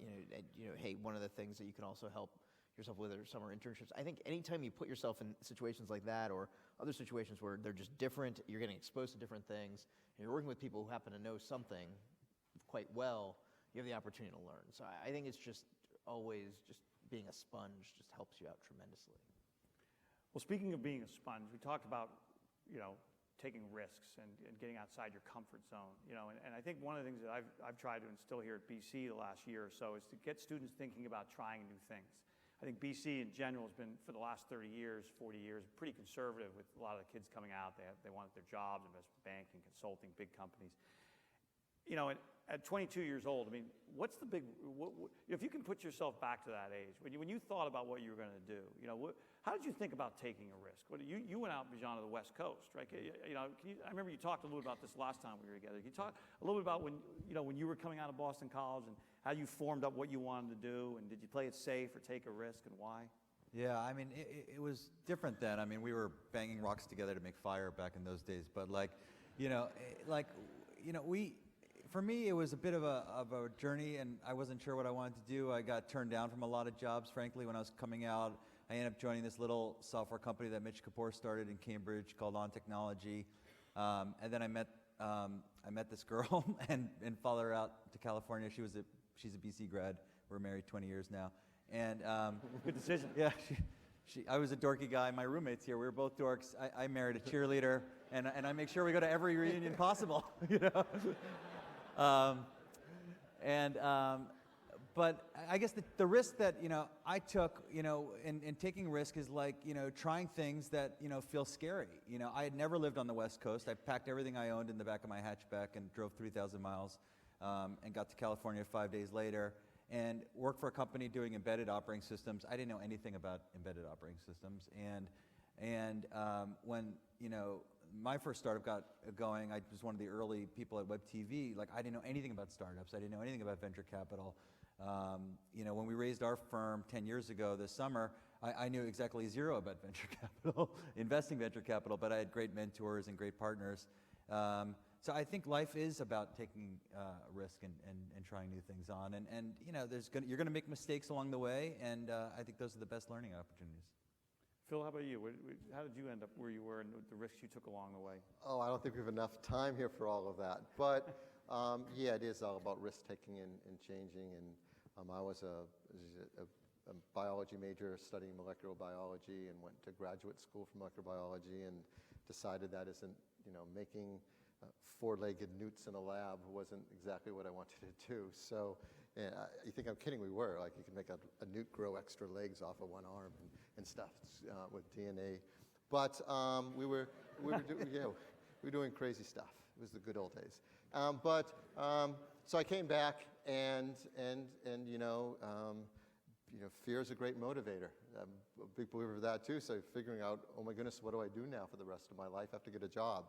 hey, one of the things that you can also help yourself with are summer internships. I think anytime you put yourself in situations like that, or other situations where they're just different, you're getting exposed to different things, and you're working with people who happen to know something quite well, you have the opportunity to learn. So I think it's just always just being a sponge just helps you out tremendously. Well, speaking of being a sponge, we talked about, taking risks and getting outside your comfort zone, and I think one of the things that I've tried to instill here at BC the last year or so is to get students thinking about trying new things. I think BC in general has been, for the last 30 years, 40 years, pretty conservative with a lot of the kids coming out. They wanted their jobs, investment banking, consulting, big companies. At 22 years old, I mean, what's the big, if you can put yourself back to that age, when you thought about what you were going to do, how did you think about taking a risk? You went out, Bijan, to the West Coast, right? I remember you talked a little about this last time we were together. Can you talk a little bit about when you were coming out of Boston College and how you formed up what you wanted to do, and did you play it safe or take a risk, and why? Yeah, I mean, it was different then. I mean, we were banging rocks together to make fire back in those days. But for me, it was a bit of a journey, and I wasn't sure what I wanted to do. I got turned down from a lot of jobs, frankly, when I was coming out. I ended up joining this little software company that Mitch Kapoor started in Cambridge called On Technology. And then I met this girl and followed her out to California. She's a BC grad. We're married 20 years now. And good decision. Yeah, I was a dorky guy. My roommate's here. We were both dorks. I married a cheerleader, and I make sure we go to every reunion possible. But I guess the risk that I took in taking risk is like trying things that feel scary. I had never lived on the West Coast. I packed everything I owned in the back of my hatchback and drove 3,000 miles and got to California 5 days later. and worked for a company doing embedded operating systems. I didn't know anything about embedded operating systems. And when, my first startup got going, I was one of the early people at Web TV. Like, I didn't know anything about startups. I didn't know anything about venture capital. When we raised our firm 10 years ago this summer, I knew exactly zero about venture capital, investing venture capital, but I had great mentors and great partners. So I think life is about taking risk and trying new things on. And you're going to make mistakes along the way, and I think those are the best learning opportunities. Phil, how about you? How did you end up where you were and the risks you took along the way? Oh, I don't think we have enough time here for all of that. But yeah, it is all about risk taking and changing. And I was a biology major studying molecular biology and went to graduate school for molecular biology and decided that isn't, making four-legged newts in a lab wasn't exactly what I wanted to do. So you think I'm kidding? We were. Like, you could make a newt grow extra legs off of one arm and stuff with DNA. But we were doing crazy stuff. It was the good old days. So I came back and fear is a great motivator. I'm a big believer of that too. So figuring out, oh my goodness, what do I do now for the rest of my life? I have to get a job.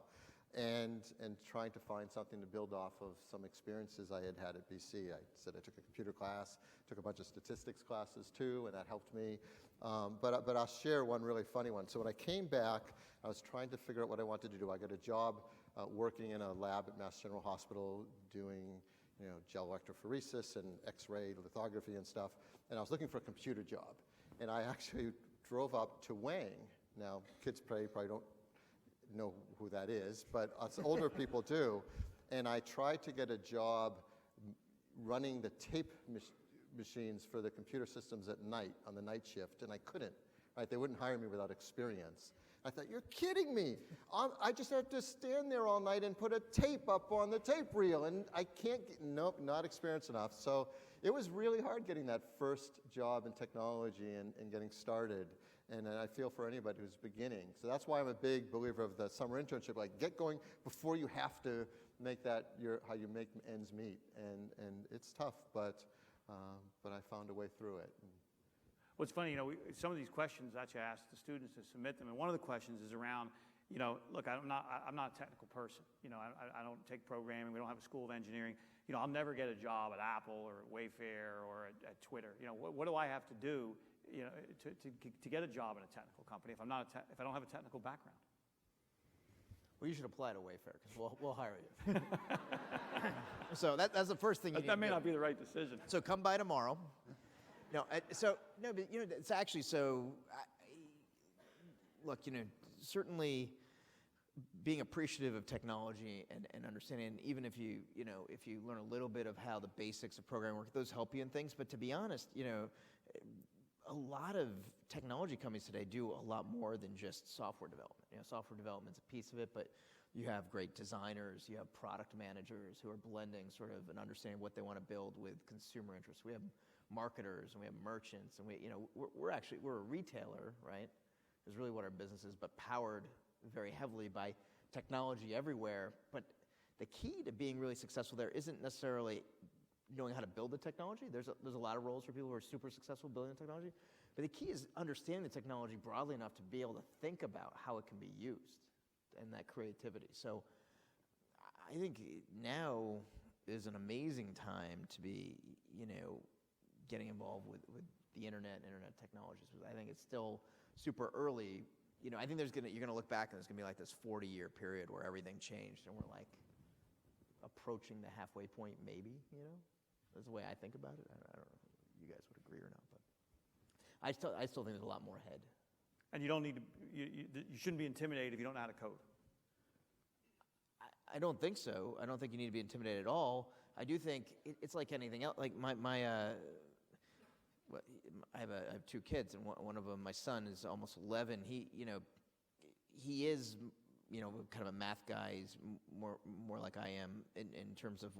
And trying to find something to build off of some experiences I had at BC. I said I took a computer class, took a bunch of statistics classes too, and that helped me. But I'll share one really funny one. So when I came back, I was trying to figure out what I wanted to do. I got a job working in a lab at Mass General Hospital doing gel electrophoresis and X-ray lithography and stuff. And I was looking for a computer job. And I actually drove up to Wang. Now, kids probably don't know who that is, but us older people do. And I tried to get a job running the tape machines for the computer systems at night on the night shift, and I couldn't. Right? They wouldn't hire me without experience. I thought, you're kidding me. I just have to stand there all night and put a tape up on the tape reel, and I can't nope, not experienced enough. So it was really hard getting that first job in technology and getting started. And I feel for anybody who's beginning. So that's why I'm a big believer of the summer internship. Like, get going before you have to make that how you make ends meet. And it's tough, but I found a way through it. What's funny, some of these questions that you ask the students to submit them, and one of the questions is around, look, I'm not a technical person. I don't take programming. We don't have a school of engineering. I'll never get a job at Apple or at Wayfair or at Twitter. What do I have to do? To get a job in a technical company if I don't have a technical background? Well, you should apply to Wayfair because we'll hire you. So that's the first thing you need to do. That may not be the right decision. So come by tomorrow. But it's actually look, certainly being appreciative of technology and understanding, even if you learn a little bit of how the basics of programming work, those help you in things. But to be honest, a lot of technology companies today do a lot more than just software development. Software development's a piece of it, but you have great designers, you have product managers who are blending sort of an understanding what they want to build with consumer interests. We have marketers and we have merchants, and we're a retailer, right? Is really what our business is, but powered very heavily by technology everywhere. But the key to being really successful there isn't necessarily knowing how to build the technology. There's a lot of roles for people who are super successful building the technology. But the key is understanding the technology broadly enough to be able to think about how it can be used and that creativity. So I think now is an amazing time to be, getting involved with the internet and internet technologies. I think it's still super early. I think you're going to look back and there's going to be like this 40-year period where everything changed and we're like approaching the halfway point, maybe, That's the way I think about it. I don't know if you guys would agree or not, but I still think there's a lot more ahead. And you don't need to. You shouldn't be intimidated if you don't know how to code. I don't think so. I don't think you need to be intimidated at all. I do think it's like anything else. Like I have two kids, and one of them, my son, is almost 11. He is kind of a math guy. He's more like I am in terms of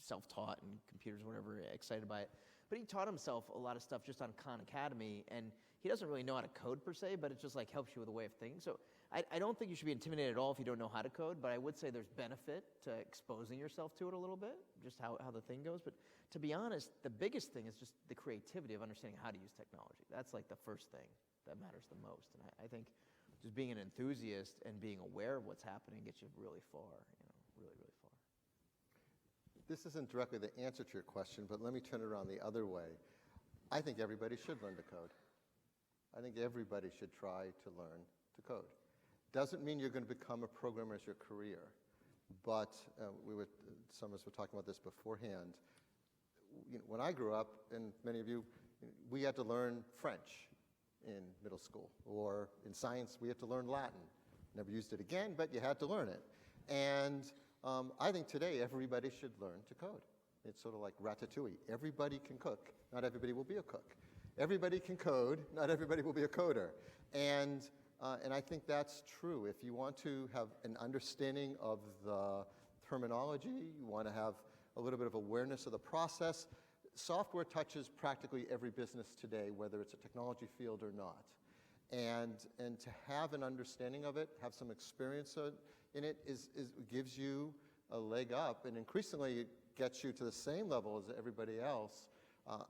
self-taught and computers, whatever, excited by it. But he taught himself a lot of stuff just on Khan Academy, and he doesn't really know how to code per se, but it just like helps you with a way of thinking. So I don't think you should be intimidated at all if you don't know how to code, but I would say there's benefit to exposing yourself to it a little bit, just how the thing goes. But to be honest, the biggest thing is just the creativity of understanding how to use technology. That's like the first thing that matters the most. And I think just being an enthusiast and being aware of what's happening gets you really far, really, really far. This isn't directly the answer to your question, but let me turn it around the other way. I think everybody should learn to code. I think everybody should try to learn to code. Doesn't mean you're going to become a programmer as your career, but some of us were talking about this beforehand. When I grew up, and many of you, we had to learn French in middle school, or in science, we had to learn Latin. Never used it again, but you had to learn it. And I think today everybody should learn to code. It's sort of like ratatouille. Everybody can cook. Not everybody will be a cook. Everybody can code. Not everybody will be a coder. And I think that's true. If you want to have an understanding of the terminology, you want to have a little bit of awareness of the process, software touches practically every business today, whether it's a technology field or not. And to have an understanding of it, have some experience in it, gives you a leg up, and increasingly it gets you to the same level as everybody else.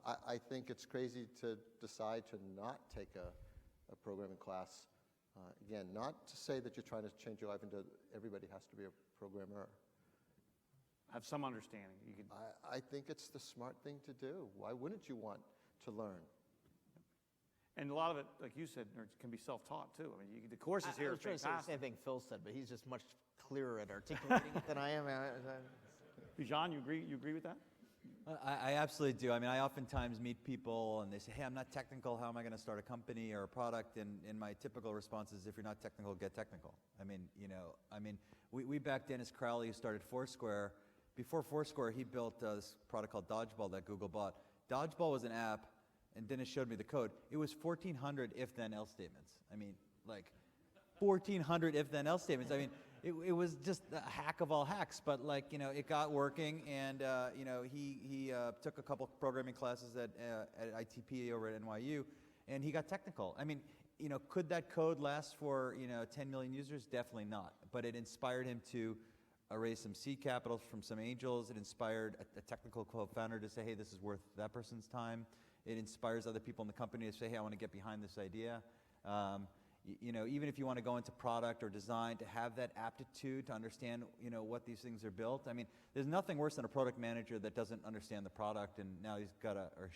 I think it's crazy to decide to not take a programming class. Again, not to say that you're trying to change your life into everybody has to be a programmer. Have some understanding. I think it's the smart thing to do. Why wouldn't you want to learn? And a lot of it, like you said, can be self-taught too. I mean, the courses here are I was trying to say the same thing Phil said, but he's just much clearer at articulating it than I am. John, you agree with that? I absolutely do. I mean, I oftentimes meet people and they say, hey, I'm not technical. How am I going to start a company or a product? And my typical response is, if you're not technical, get technical. I mean, we backed Dennis Crowley, who started Foursquare. Before Foursquare, he built this product called Dodgeball that Google bought. Dodgeball was an app, and Dennis showed me the code. It was 1,400 if-then-else statements. I mean, like 1,400 if-then-else statements. I mean, it was just a hack of all hacks, but it got working, and he took a couple programming classes at ITP over at NYU, and he got technical. I mean, could that code last for 10 million users? Definitely not. But it inspired him to raise some seed capital from some angels. It inspired a technical co-founder to say, hey, this is worth that person's time. It inspires other people in the company to say, hey, I want to get behind this idea. Even if you want to go into product or design, to have that aptitude to understand, what these things are built. I mean, there's nothing worse than a product manager that doesn't understand the product, and now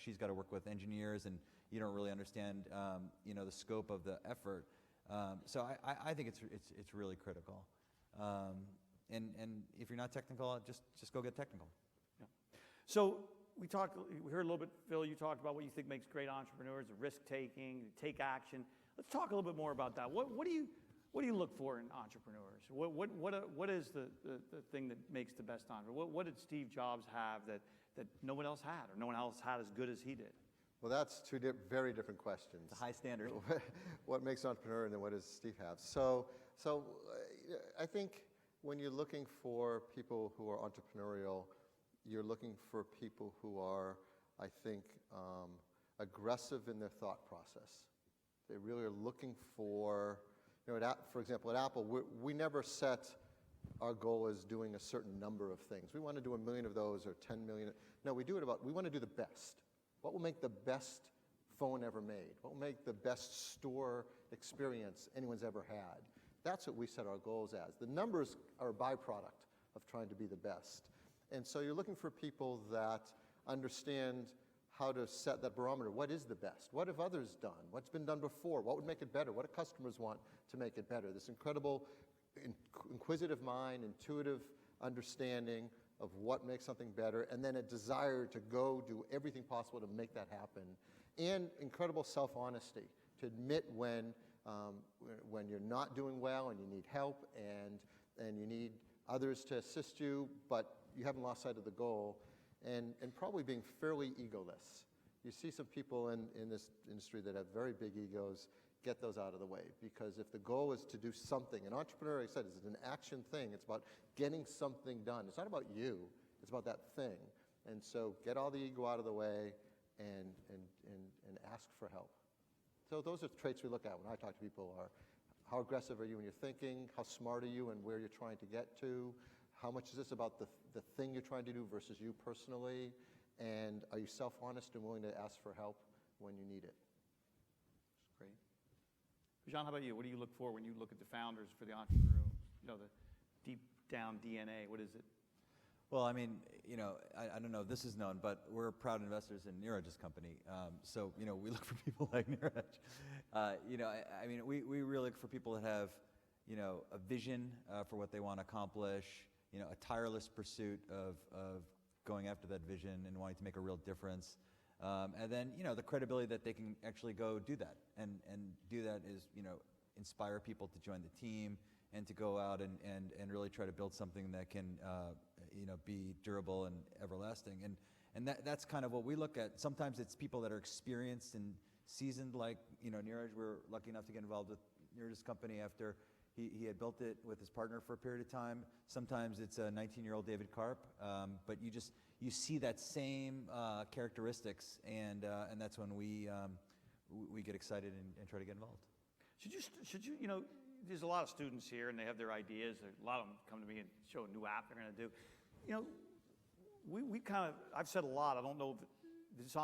she's got to work with engineers, and you don't really understand, the scope of the effort. So I think it's really critical. And if you're not technical, just go get technical. Yeah. So we heard a little bit, Phil, you talked about what you think makes great entrepreneurs, the risk-taking, take action. Let's talk a little bit more about that. What do you look for in entrepreneurs? What is the thing that makes the best entrepreneur? What did Steve Jobs have that no one else had, or no one else had as good as he did? Well, that's two very different questions. It's a high standard. What makes an entrepreneur, and then what does Steve have? So I think when you're looking for people who are entrepreneurial, you're looking for people who are, I think, aggressive in their thought process. They really are looking for, for example, at Apple, we never set our goal as doing a certain number of things. We want to do 1 million of those or 10 million. No, we want to do the best. What will make the best phone ever made? What will make the best store experience anyone's ever had? That's what we set our goals as. The numbers are a byproduct of trying to be the best. And so you're looking for people that understand how to set that barometer. What is the best? What have others done? What's been done before? What would make it better? What do customers want to make it better? This incredible inquisitive mind, intuitive understanding of what makes something better, and then a desire to go do everything possible to make that happen, and incredible self-honesty, to admit when you're not doing well and you need help and you need others to assist you, but you haven't lost sight of the goal, and probably being fairly egoless. You see some people in this industry that have very big egos. Get those out of the way, because if the goal is to do something, an entrepreneur, like I said, is an action thing. It's about getting something done. It's not about you. It's about that thing. And so get all the ego out of the way and ask for help. So those are the traits we look at when I talk to people are, How aggressive are you in your thinking? How smart are you and where you're trying to get to? How much is this about the thing you're trying to do versus you personally? And are you self-honest and willing to ask for help when you need it? That's great. Jean, how about you? What do you look for when you look at the founders for the entrepreneur? You know, the deep down DNA, what is it? Well, I mean, you know, I don't know if this is known, but we're proud investors in Neeraj's company. So, you know, we look for people like Neeraj. You know, I mean, we really look for people that have, you know, a vision for what they want to accomplish, you know, a tireless pursuit of going after that vision and wanting to make a real difference. And then, you know, the credibility that they can actually go do that. And do that is, you know, inspire people to join the team and to go out and really try to build something that can, you know, be durable and everlasting. And that's kind of what we look at. Sometimes it's people that are experienced and seasoned, like, you know, Neeraj. We're lucky enough to get involved with Neeraj's company after he had built it with his partner for a period of time. Sometimes it's a 19-year-old David Karp, but you see that same characteristics, and that's when we get excited and try to get involved. Should you, you know, there's a lot of students here and they have their ideas. A lot of them come to me and show a new app they're going to do. You know, we kind of, I've said a lot. I don't know if this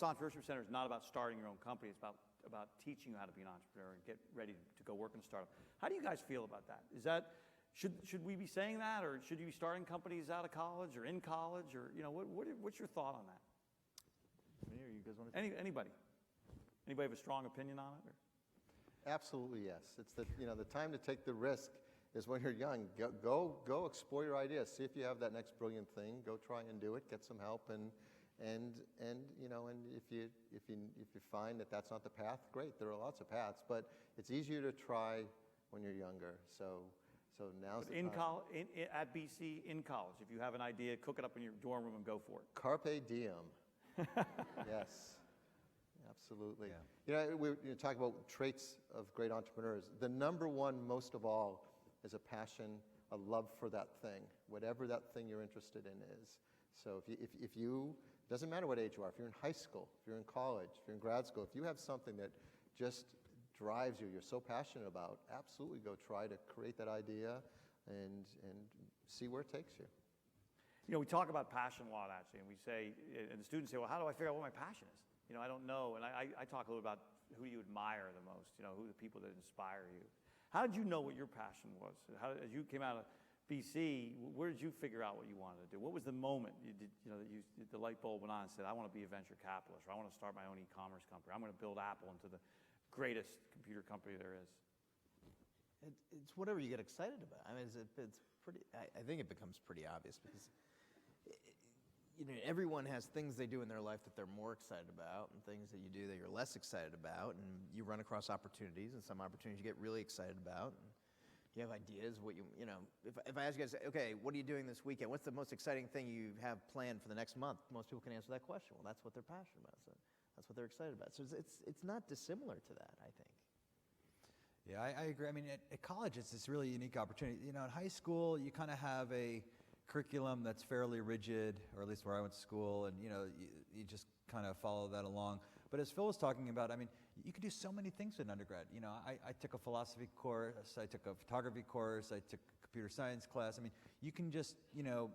Entrepreneurship Center is not about starting your own company. It's about teaching you how to be an entrepreneur and get ready to go work in a startup. How do you guys feel about that? Is that, should we be saying that, or should you be starting companies out of college or in college, or, you know, what's your thought on that? You guys want to Anybody have a strong opinion on it? Or? Absolutely, yes. It's the time to take the risk is when you're young. Go explore your ideas. See if you have that next brilliant thing. Go try and do it. Get some help, and you know, and if you find that that's not the path, great. There are lots of paths, but it's easier to try when you're younger. So now's the time. At BC, in college, if you have an idea, cook it up in your dorm room and go for it. Carpe diem. Yes. Absolutely. Yeah. You know, we talk about traits of great entrepreneurs. The number one, most of all, is a passion, a love for that thing, whatever that thing you're interested in is. So if you doesn't matter what age you are, if you're in high school, if you're in college, if you're in grad school, if you have something that just drives you, you're so passionate about, absolutely go try to create that idea and see where it takes you. You know, we talk about passion a lot, actually, and we say, and the students say, well, how do I figure out what my passion is? You know, I don't know, and I talk a little about who you admire the most, you know, who are the people that inspire you. How did you know what your passion was? As you came out of BC, where did you figure out what you wanted to do? What was the moment that the light bulb went on and said, I want to be a venture capitalist, or I want to start my own e-commerce company, I'm going to build Apple into the greatest computer company there is? It's whatever you get excited about. I mean, it's pretty. I think it becomes pretty obvious because, you know, everyone has things they do in their life that they're more excited about, and things that you do that you're less excited about, and you run across opportunities, and some opportunities you get really excited about, and you have ideas. What you know, if I ask you guys, okay, what are you doing this weekend? What's the most exciting thing you have planned for the next month? Most people can answer that question. Well, that's what they're passionate about. So that's what they're excited about. So it's not dissimilar to that, I think. Yeah, I agree. I mean, at college, it's this really unique opportunity. You know, in high school, you kind of have a curriculum that's fairly rigid, or at least where I went to school, and, you know, you just kind of follow that along. But as Phil was talking about, I mean, you could do so many things in undergrad. You know, I took a philosophy course, I took a photography course, I took a computer science class. I mean, you can just, you know,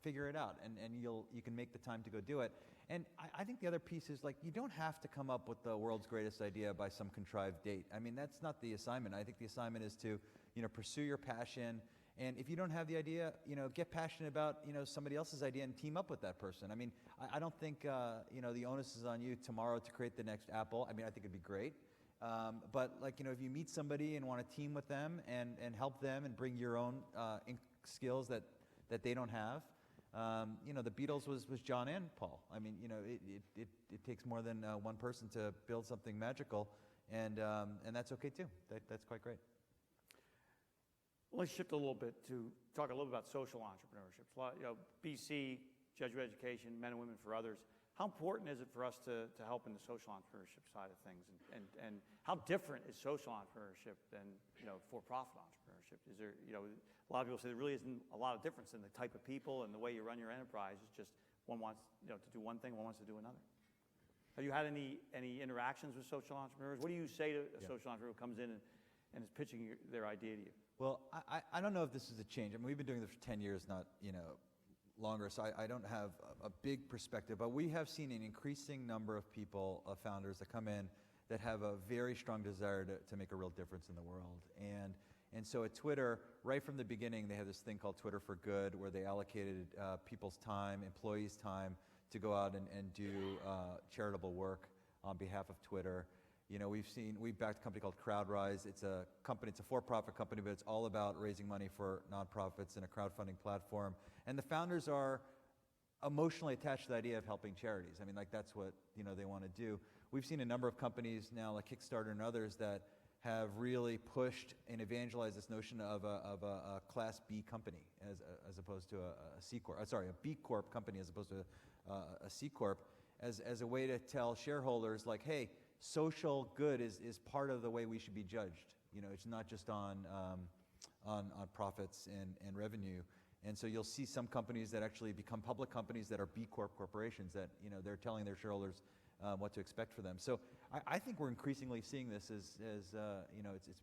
figure it out, and you can make the time to go do it. And I think the other piece is, like, you don't have to come up with the world's greatest idea by some contrived date. I mean, that's not the assignment. I think the assignment is to, you know, pursue your passion. And if you don't have the idea, you know, get passionate about, you know, somebody else's idea and team up with that person. I mean, I don't think, you know, the onus is on you tomorrow to create the next Apple. I mean, I think it'd be great. But, like, you know, if you meet somebody and want to team with them and help them and bring your own skills that they don't have, you know, the Beatles was John and Paul. I mean, you know, it takes more than one person to build something magical, and that's okay too. That's quite great. Let's shift a little bit to talk a little bit about social entrepreneurship. You know, BC, Jesuit education, men and women for others. How important is it for us to help in the social entrepreneurship side of things? And how different is social entrepreneurship than, you know, for-profit entrepreneurship? Is there, you know, a lot of people say there really isn't a lot of difference in the type of people and the way you run your enterprise. It's just one wants, you know, to do one thing, one wants to do another. Have you had any interactions with social entrepreneurs? What do you say to a social entrepreneur who comes in and is pitching their idea to you? Well, I don't know if this is a change. I mean, we've been doing this for 10 years, not, longer, so I don't have a big perspective, but we have seen an increasing number of people, founders that come in that have a very strong desire to make a real difference in the world. And so at Twitter, right from the beginning, they had this thing called Twitter for Good, where they allocated people's time, employees' time, to go out and do charitable work on behalf of Twitter. We've backed a company called CrowdRise. It's a for-profit company, but it's all about raising money for nonprofits and a crowdfunding platform. And the founders are emotionally attached to the idea of helping charities. I mean, like, that's what, they want to do. We've seen a number of companies now, like Kickstarter and others, that have really pushed and evangelized this notion of a Class B company as opposed to a C Corp. A B Corp company as opposed to a C Corp, as a way to tell shareholders, like, hey, social good is part of the way we should be judged. It's not just on profits and revenue. And so you'll see some companies that actually become public companies that are B Corp corporations that, they're telling their shareholders what to expect for them. So I think we're increasingly seeing this as it's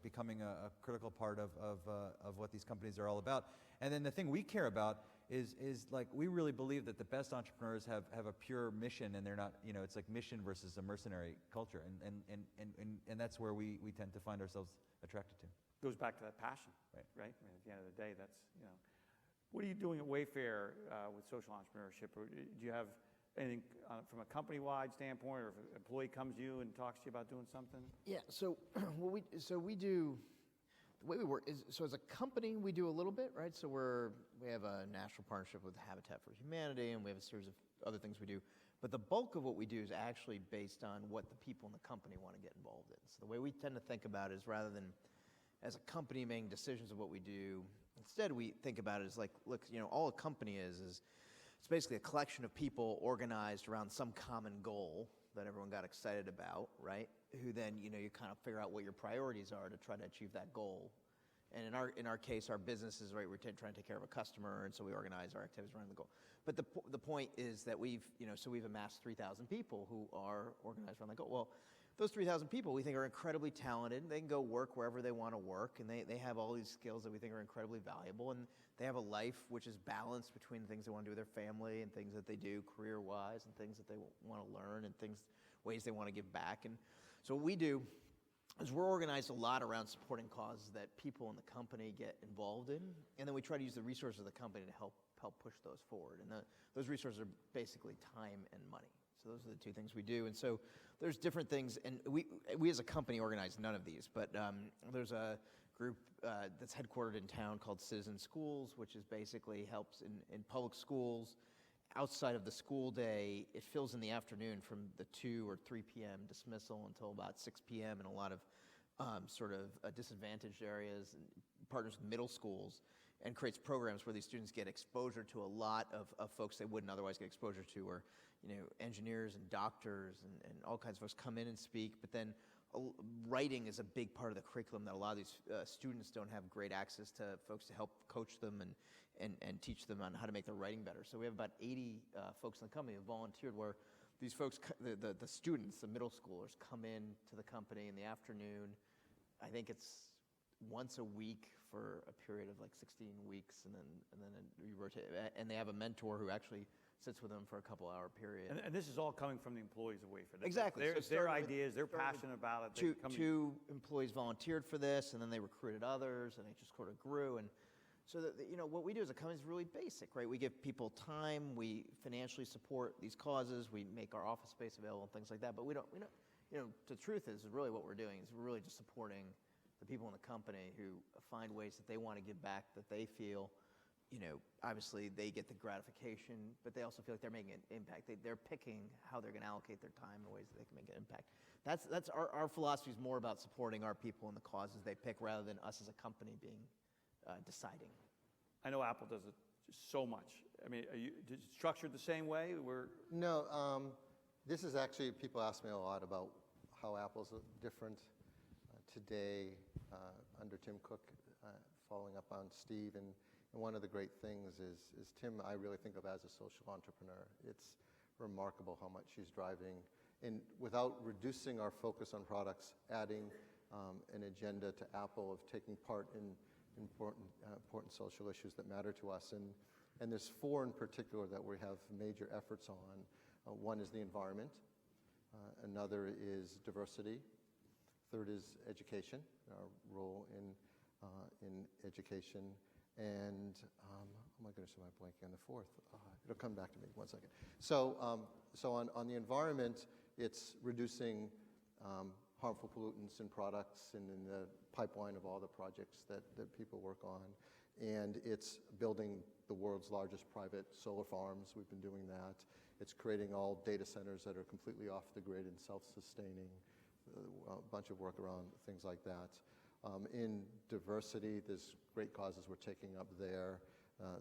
becoming a critical part of what these companies are all about. And then the thing we care about is like, we really believe that the best entrepreneurs have a pure mission, and they're not, it's like mission versus a mercenary culture. And that's where we tend to find ourselves attracted to. Goes back to that passion, right? I mean, at the end of the day, that's, What are you doing at Wayfair with social entrepreneurship? Or do you have anything from a company-wide standpoint, or if an employee comes to you and talks to you about doing something? Yeah, so we do, the way we work is, so as a company, we do a little bit, right? So we have a national partnership with Habitat for Humanity, and we have a series of other things we do. But the bulk of what we do is actually based on what the people in the company want to get involved in. So the way we tend to think about it is, rather than as a company making decisions of what we do, instead we think about it as like, look, all a company is it's basically a collection of people organized around some common goal that everyone got excited about, right? Who then, you kind of figure out what your priorities are to try to achieve that goal. And in our case, our business is, right, we're trying to take care of a customer, and so we organize our activities around the goal. But the point is that we've amassed 3,000 people who are organized around the goal. Well, those 3,000 people we think are incredibly talented. They can go work wherever they want to work, and they have all these skills that we think are incredibly valuable, and they have a life which is balanced between things they want to do with their family and things that they do career-wise and things that they want to learn and ways they want to give back. And so what we do is we're organized a lot around supporting causes that people in the company get involved in, and then we try to use the resources of the company to help push those forward. And those resources are basically time and money. So those are the two things we do. And so there's different things, and we as a company organize none of these, but there's a group that's headquartered in town called Citizen Schools, which is basically helps in public schools. Outside of the school day, it fills in the afternoon from the 2 or 3 p.m. dismissal until about 6 p.m. in a lot of disadvantaged areas, and partners with middle schools, and creates programs where these students get exposure to a lot of folks they wouldn't otherwise get exposure to, or engineers and doctors and all kinds of folks come in and speak. But then writing is a big part of the curriculum that a lot of these students don't have great access to folks to help coach them and teach them on how to make their writing better. So we have about 80 folks in the company who volunteered, where these folks, the students, the middle schoolers, come in to the company in the afternoon. I think it's once a week for a period of like 16 weeks, and then you rotate. And they have a mentor who actually sits with them for a couple-hour period. And this is all coming from the employees of Wayfair. Exactly. Their ideas, they're passionate about it. Two employees volunteered for this, and then they recruited others, and it just sort of grew. And so that, what we do as a company is really basic, right? We give people time, we financially support these causes, we make our office space available and things like that. But we don't. The truth is really what we're doing is we're really just supporting the people in the company who find ways that they want to give back, that they feel, obviously they get the gratification, but they also feel like they're making an impact. They're picking how they're going to allocate their time in ways that they can make an impact. That's our philosophy is more about supporting our people and the causes they pick, rather than us as a company being deciding. I know Apple does it so much. I mean, are you structured the same way? No, this is actually, people ask me a lot about how Apple's different today under Tim Cook, following up on Steve. And one of the great things is Tim, I really think of as a social entrepreneur. It's remarkable how much he's driving, and without reducing our focus on products, adding an agenda to Apple of taking part in important social issues that matter to us. And there's 4 in particular that we have major efforts on. One is the environment. Another is diversity. Third is education, our role in education. And, oh my goodness, am I blanking on the 4th? It'll come back to me, 1 second. So on the environment, it's reducing harmful pollutants in products and in the pipeline of all the projects that people work on. And it's building the world's largest private solar farms. We've been doing that. It's creating all data centers that are completely off the grid and self-sustaining, a bunch of work around things like that. In diversity, there's great causes we're taking up there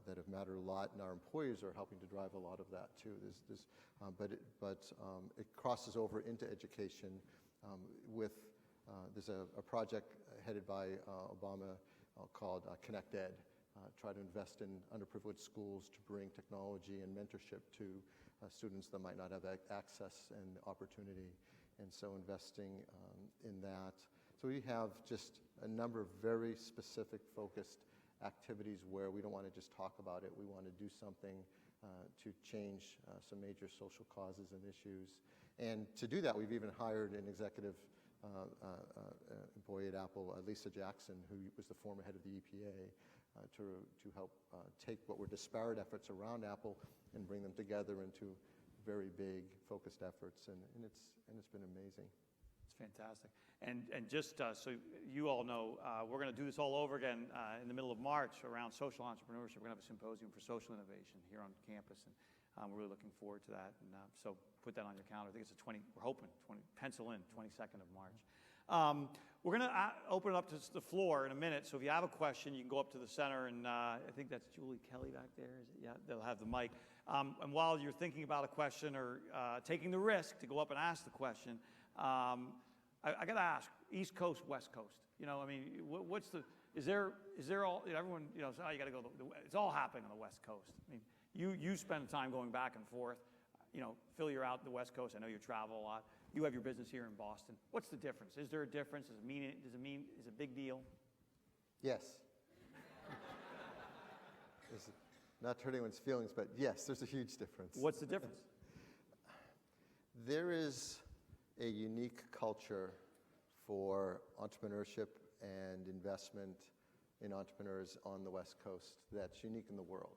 that have mattered a lot, and our employees are helping to drive a lot of that too. But it crosses over into education there's a project headed by Obama called Connect Ed, try to invest in underprivileged schools to bring technology and mentorship to students that might not have access and opportunity, and so investing in that. So we have just a number of very specific focused activities where we don't want to just talk about it. We want to do something to change some major social causes and issues. And to do that, we've even hired an executive employee at Apple, Lisa Jackson, who was the former head of the EPA, to help take what were disparate efforts around Apple and bring them together into very big, focused efforts. And it's been amazing. It's fantastic. And just so you all know, we're going to do this all over again in the middle of March around social entrepreneurship. We're going to have a symposium for social innovation here on campus, and we're really looking forward to that. And so put that on your calendar. I think it's we're hoping, pencil in, 22nd of March. We're going to open it up to the floor in a minute, so if you have a question, you can go up to the center, and I think that's Julie Kelly back there. Is it? Yeah, they'll have the mic. And while you're thinking about a question or taking the risk to go up and ask the question, I got to ask, East Coast, West Coast. You know, I mean, is there all, everyone, you know, you got to go, it's all happening on the West Coast. I mean, you spend time going back and forth. You know, Phil, you're out the West Coast. I know you travel a lot. You have your business here in Boston. What's the difference? Is there a difference? Is it a big deal? Yes. Not to hurt anyone's feelings, but yes, there's a huge difference. What's the difference? There is a unique culture for entrepreneurship and investment in entrepreneurs on the West Coast that's unique in the world.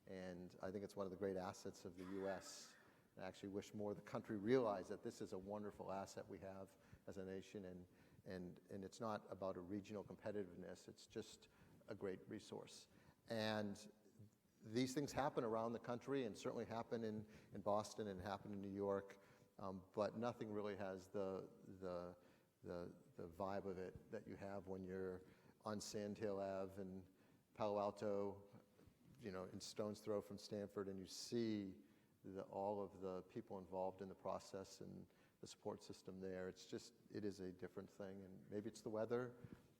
And I think it's one of the great assets of the U.S. I actually wish more of the country realized that this is a wonderful asset we have as a nation, and it's not about a regional competitiveness, it's just a great resource. And these things happen around the country and certainly happen in Boston and happen in New York, but nothing really has the vibe of it that you have when you're on Sand Hill Ave in Palo Alto, you know, in stone's throw from Stanford, and you see all of the people involved in the process and the support system there. It is a different thing, and maybe it's the weather,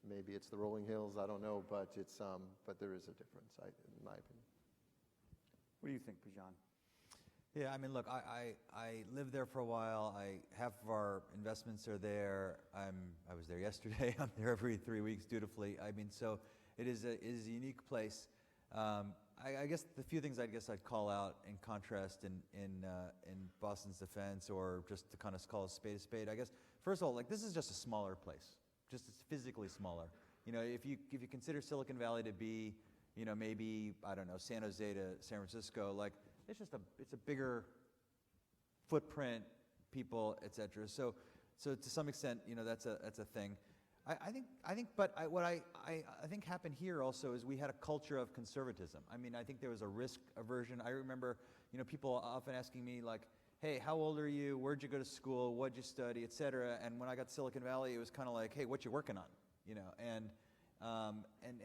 maybe it's the rolling hills, I don't know, but there is a difference, in my opinion. What do you think, Bijan? Yeah, I mean, look, I lived there for a while. Half of our investments are there. I was there yesterday. I'm there every 3 weeks dutifully. I mean, so it is a unique place. I guess the few things I'd call out in contrast in Boston's defense, or just to kind of call a spade, I guess, first of all, like, this is just a smaller place. Just it's physically smaller. You know, if you consider Silicon Valley to be, you know, maybe, I don't know, San Jose to San Francisco, like, it's a bigger footprint, people, et cetera. So to some extent, you know, that's a thing. What I think happened here also is we had a culture of conservatism. I mean, I think there was a risk aversion. I remember, you know, people often asking me, like, hey, how old are you? Where'd you go to school? What'd you study, et cetera? And when I got to Silicon Valley, it was kind of like, hey, what you working on? You know, and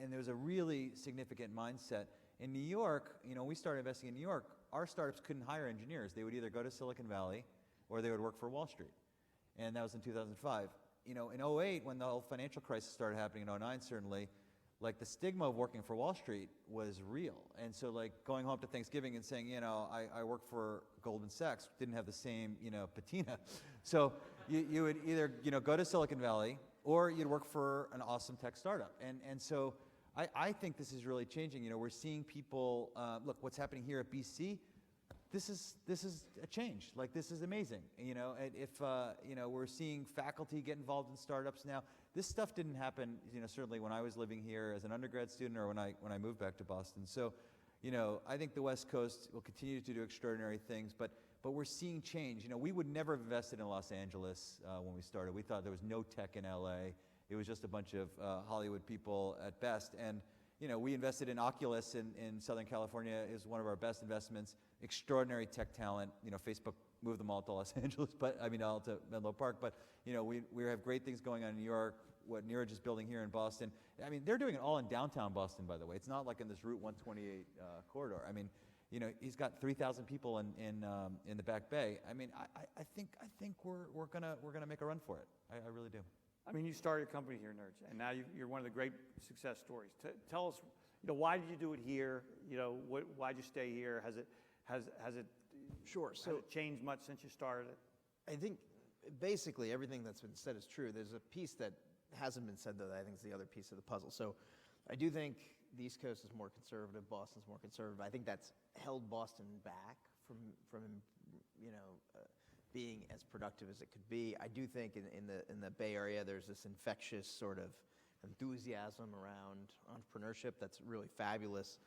there was a really significant mindset. In New York, you know, we started investing in New York, our startups couldn't hire engineers. They would either go to Silicon Valley or they would work for Wall Street. And that was in 2005. You know, in 2008, when the whole financial crisis started happening, in 2009 certainly, like, the stigma of working for Wall Street was real. And so, like, going home to Thanksgiving and saying, you know, I work for Goldman Sachs didn't have the same, you know, patina. So you would either, you know, go to Silicon Valley or you'd work for an awesome tech startup. And so I think this is really changing. You know, we're seeing people, look, what's happening here at BC, this is a change. Like, this is amazing. You know, and if, you know, we're seeing faculty get involved in startups now. This stuff didn't happen, you know, certainly when I was living here as an undergrad student or when I moved back to Boston. So, you know, I think the West Coast will continue to do extraordinary things, but we're seeing change. You know, we would never have invested in Los Angeles when we started. We thought there was no tech in LA. It was just a bunch of Hollywood people at best. And, you know, we invested in Oculus in Southern California. Is one of our best investments. Extraordinary tech talent. You know, Facebook moved them all to Los Angeles, but I mean, all to Menlo Park. But, you know, we have great things going on in New York. What Neeraj is building here in Boston. I mean, they're doing it all in downtown Boston, by the way. It's not like in this Route 128 corridor. I mean, you know, he's got 3,000 people in the Back Bay. I mean, I think we're gonna make a run for it. I really do. I mean, you started a company here, Neeraj, and now you're one of the great success stories. Tell us, you know, why did you do it here? You know, why'd you stay here? Has it Sure. has it changed much since you started it? I think basically everything that's been said is true. There's a piece that hasn't been said, though, that I think is the other piece of the puzzle. So I do think the East Coast is more conservative, Boston's more conservative. I think that's held Boston back from you know, being as productive as it could be. I do think in the Bay Area there's this infectious sort of enthusiasm around entrepreneurship that's really fabulous.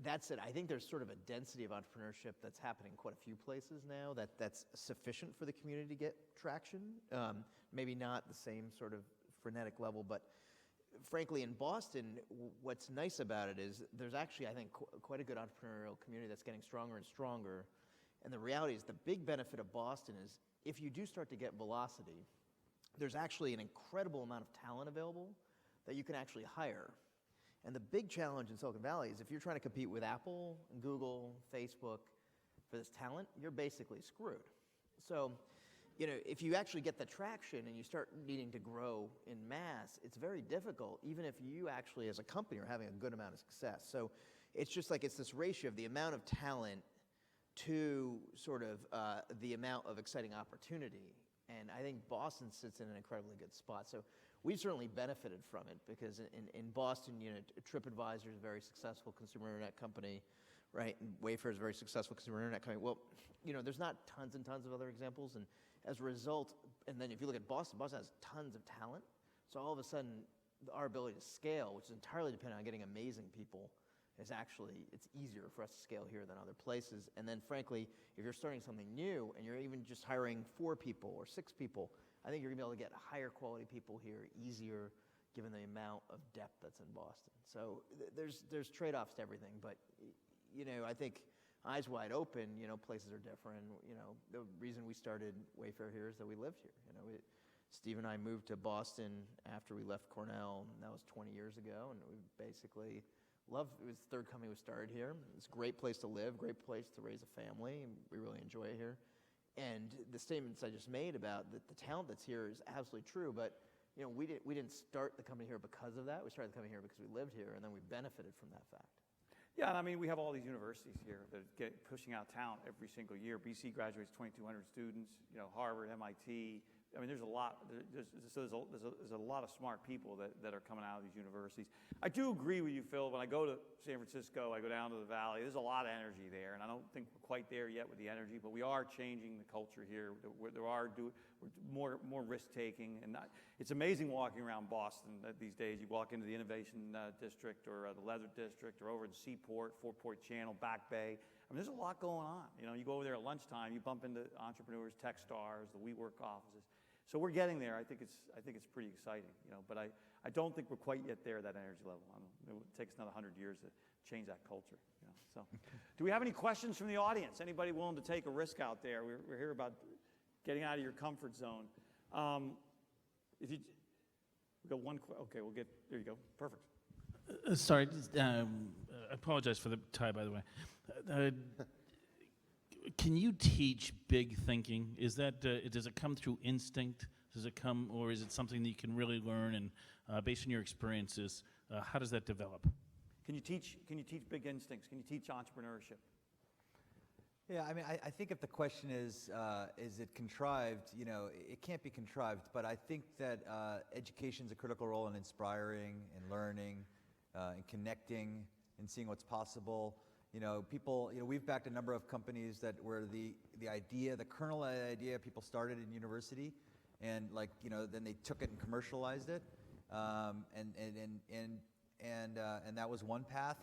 That said, I think there's sort of a density of entrepreneurship that's happening in quite a few places now that's sufficient for the community to get traction. Maybe not the same sort of frenetic level, but frankly, in Boston, what's nice about it is there's actually, I think, quite a good entrepreneurial community that's getting stronger and stronger. And the reality is the big benefit of Boston is if you do start to get velocity, there's actually an incredible amount of talent available that you can actually hire. And the big challenge in Silicon Valley is if you're trying to compete with Apple, Google, Facebook for this talent, you're basically screwed. So, you know, if you actually get the traction and you start needing to grow in mass, it's very difficult, even if you actually as a company are having a good amount of success. So it's just like it's this ratio of the amount of talent to sort of the amount of exciting opportunity. And I think Boston sits in an incredibly good spot. So we've certainly benefited from it because in Boston, you know, TripAdvisor is a very successful consumer internet company, right? And Wayfair is a very successful consumer internet company. Well, you know, there's not tons and tons of other examples. And as a result, and then if you look at Boston, Boston has tons of talent. So all of a sudden, our ability to scale, which is entirely dependent on getting amazing people, is actually, it's easier for us to scale here than other places. And then frankly, if you're starting something new and you're even just hiring 4 people or 6 people, I think you're gonna be able to get higher quality people here easier given the amount of depth that's in Boston. So there's trade-offs to everything, but you know, I think eyes wide open, you know, places are different. You know, the reason we started Wayfair here is that we lived here. You know, Steve and I moved to Boston after we left Cornell, and that was 20 years ago, and we basically loved, it was the third company we started here. It's a great place to live, great place to raise a family, and we really enjoy it here. And the statements I just made about the talent that's here is absolutely true, but you know, we didn't start the company here because of that. We started the company here because we lived here, and then we benefited from that fact. Yeah, and I mean, we have all these universities here that get pushing out talent every single year. BC graduates 2,200 students, you know, Harvard, MIT. I mean, there's a lot. There's a lot of smart people that are coming out of these universities. I do agree with you, Phil. When I go to San Francisco, I go down to the Valley. There's a lot of energy there, and I don't think we're quite there yet with the energy. But we are changing the culture here. We're more risk taking, and it's amazing walking around Boston these days. You walk into the Innovation District or the Leather District or over in Seaport, Four-Point Channel, Back Bay. I mean, there's a lot going on. You know, you go over there at lunchtime, you bump into entrepreneurs, Techstars, the WeWork offices. So we're getting there. I think it's pretty exciting, you know. But I don't think we're quite yet there at that energy level. It would take us another 100 years to change that culture, you know. So, do we have any questions from the audience? Anybody willing to take a risk out there? We're here about getting out of your comfort zone. If you we got one, okay, we'll get there. You go. Perfect. Sorry, I apologize for the tie, by the way. Can you teach big thinking? Is that does it come through instinct? Does it come, or is it something that you can really learn? And based on your experiences, how does that develop? Can you teach big instincts? Can you teach entrepreneurship? Yeah, I mean, I think if the question is it contrived, it can't be contrived, but I think that education's a critical role in inspiring and learning and connecting and seeing what's possible. People, we've backed a number of companies that where the idea, the kernel of the idea, people started in university, and then they took it and commercialized it, and that was one path.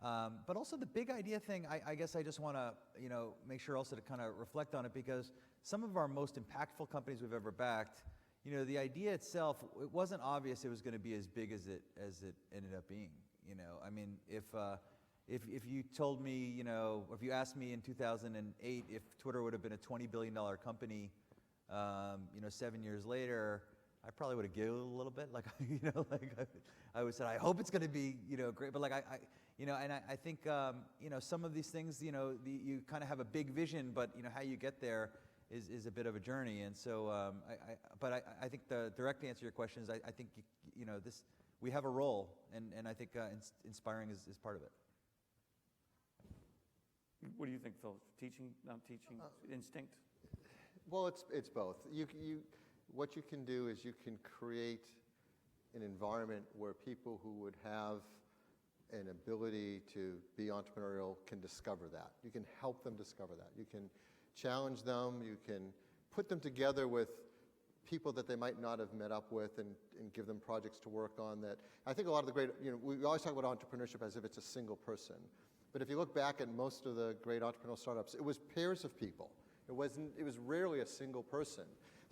But also the big idea thing, I guess I just want to, make sure also to kind of reflect on it, because some of our most impactful companies we've ever backed, the idea itself, it wasn't obvious it was going to be as big as it ended up being. I mean, if you told me, or if you asked me in 2008 if Twitter would have been a $20 billion company, 7 years later, I probably would have giggled a little bit, I would say, I hope it's going to be, great, but and I think, some of these things, you kind of have a big vision, but how you get there is a bit of a journey, and so, I think the direct answer to your question is, I think, we have a role, and I think inspiring is part of it. What do you think, Phil? Teaching, not teaching, instinct? Well, it's both. What you can do is you can create an environment where people who would have an ability to be entrepreneurial can discover that. You can help them discover that. You can challenge them. You can put them together with people that they might not have met up with, and give them projects to work on. That I think a lot of the great, we always talk about entrepreneurship as if it's a single person. But if you look back at most of the great entrepreneurial startups, it was pairs of people. It was rarely a single person.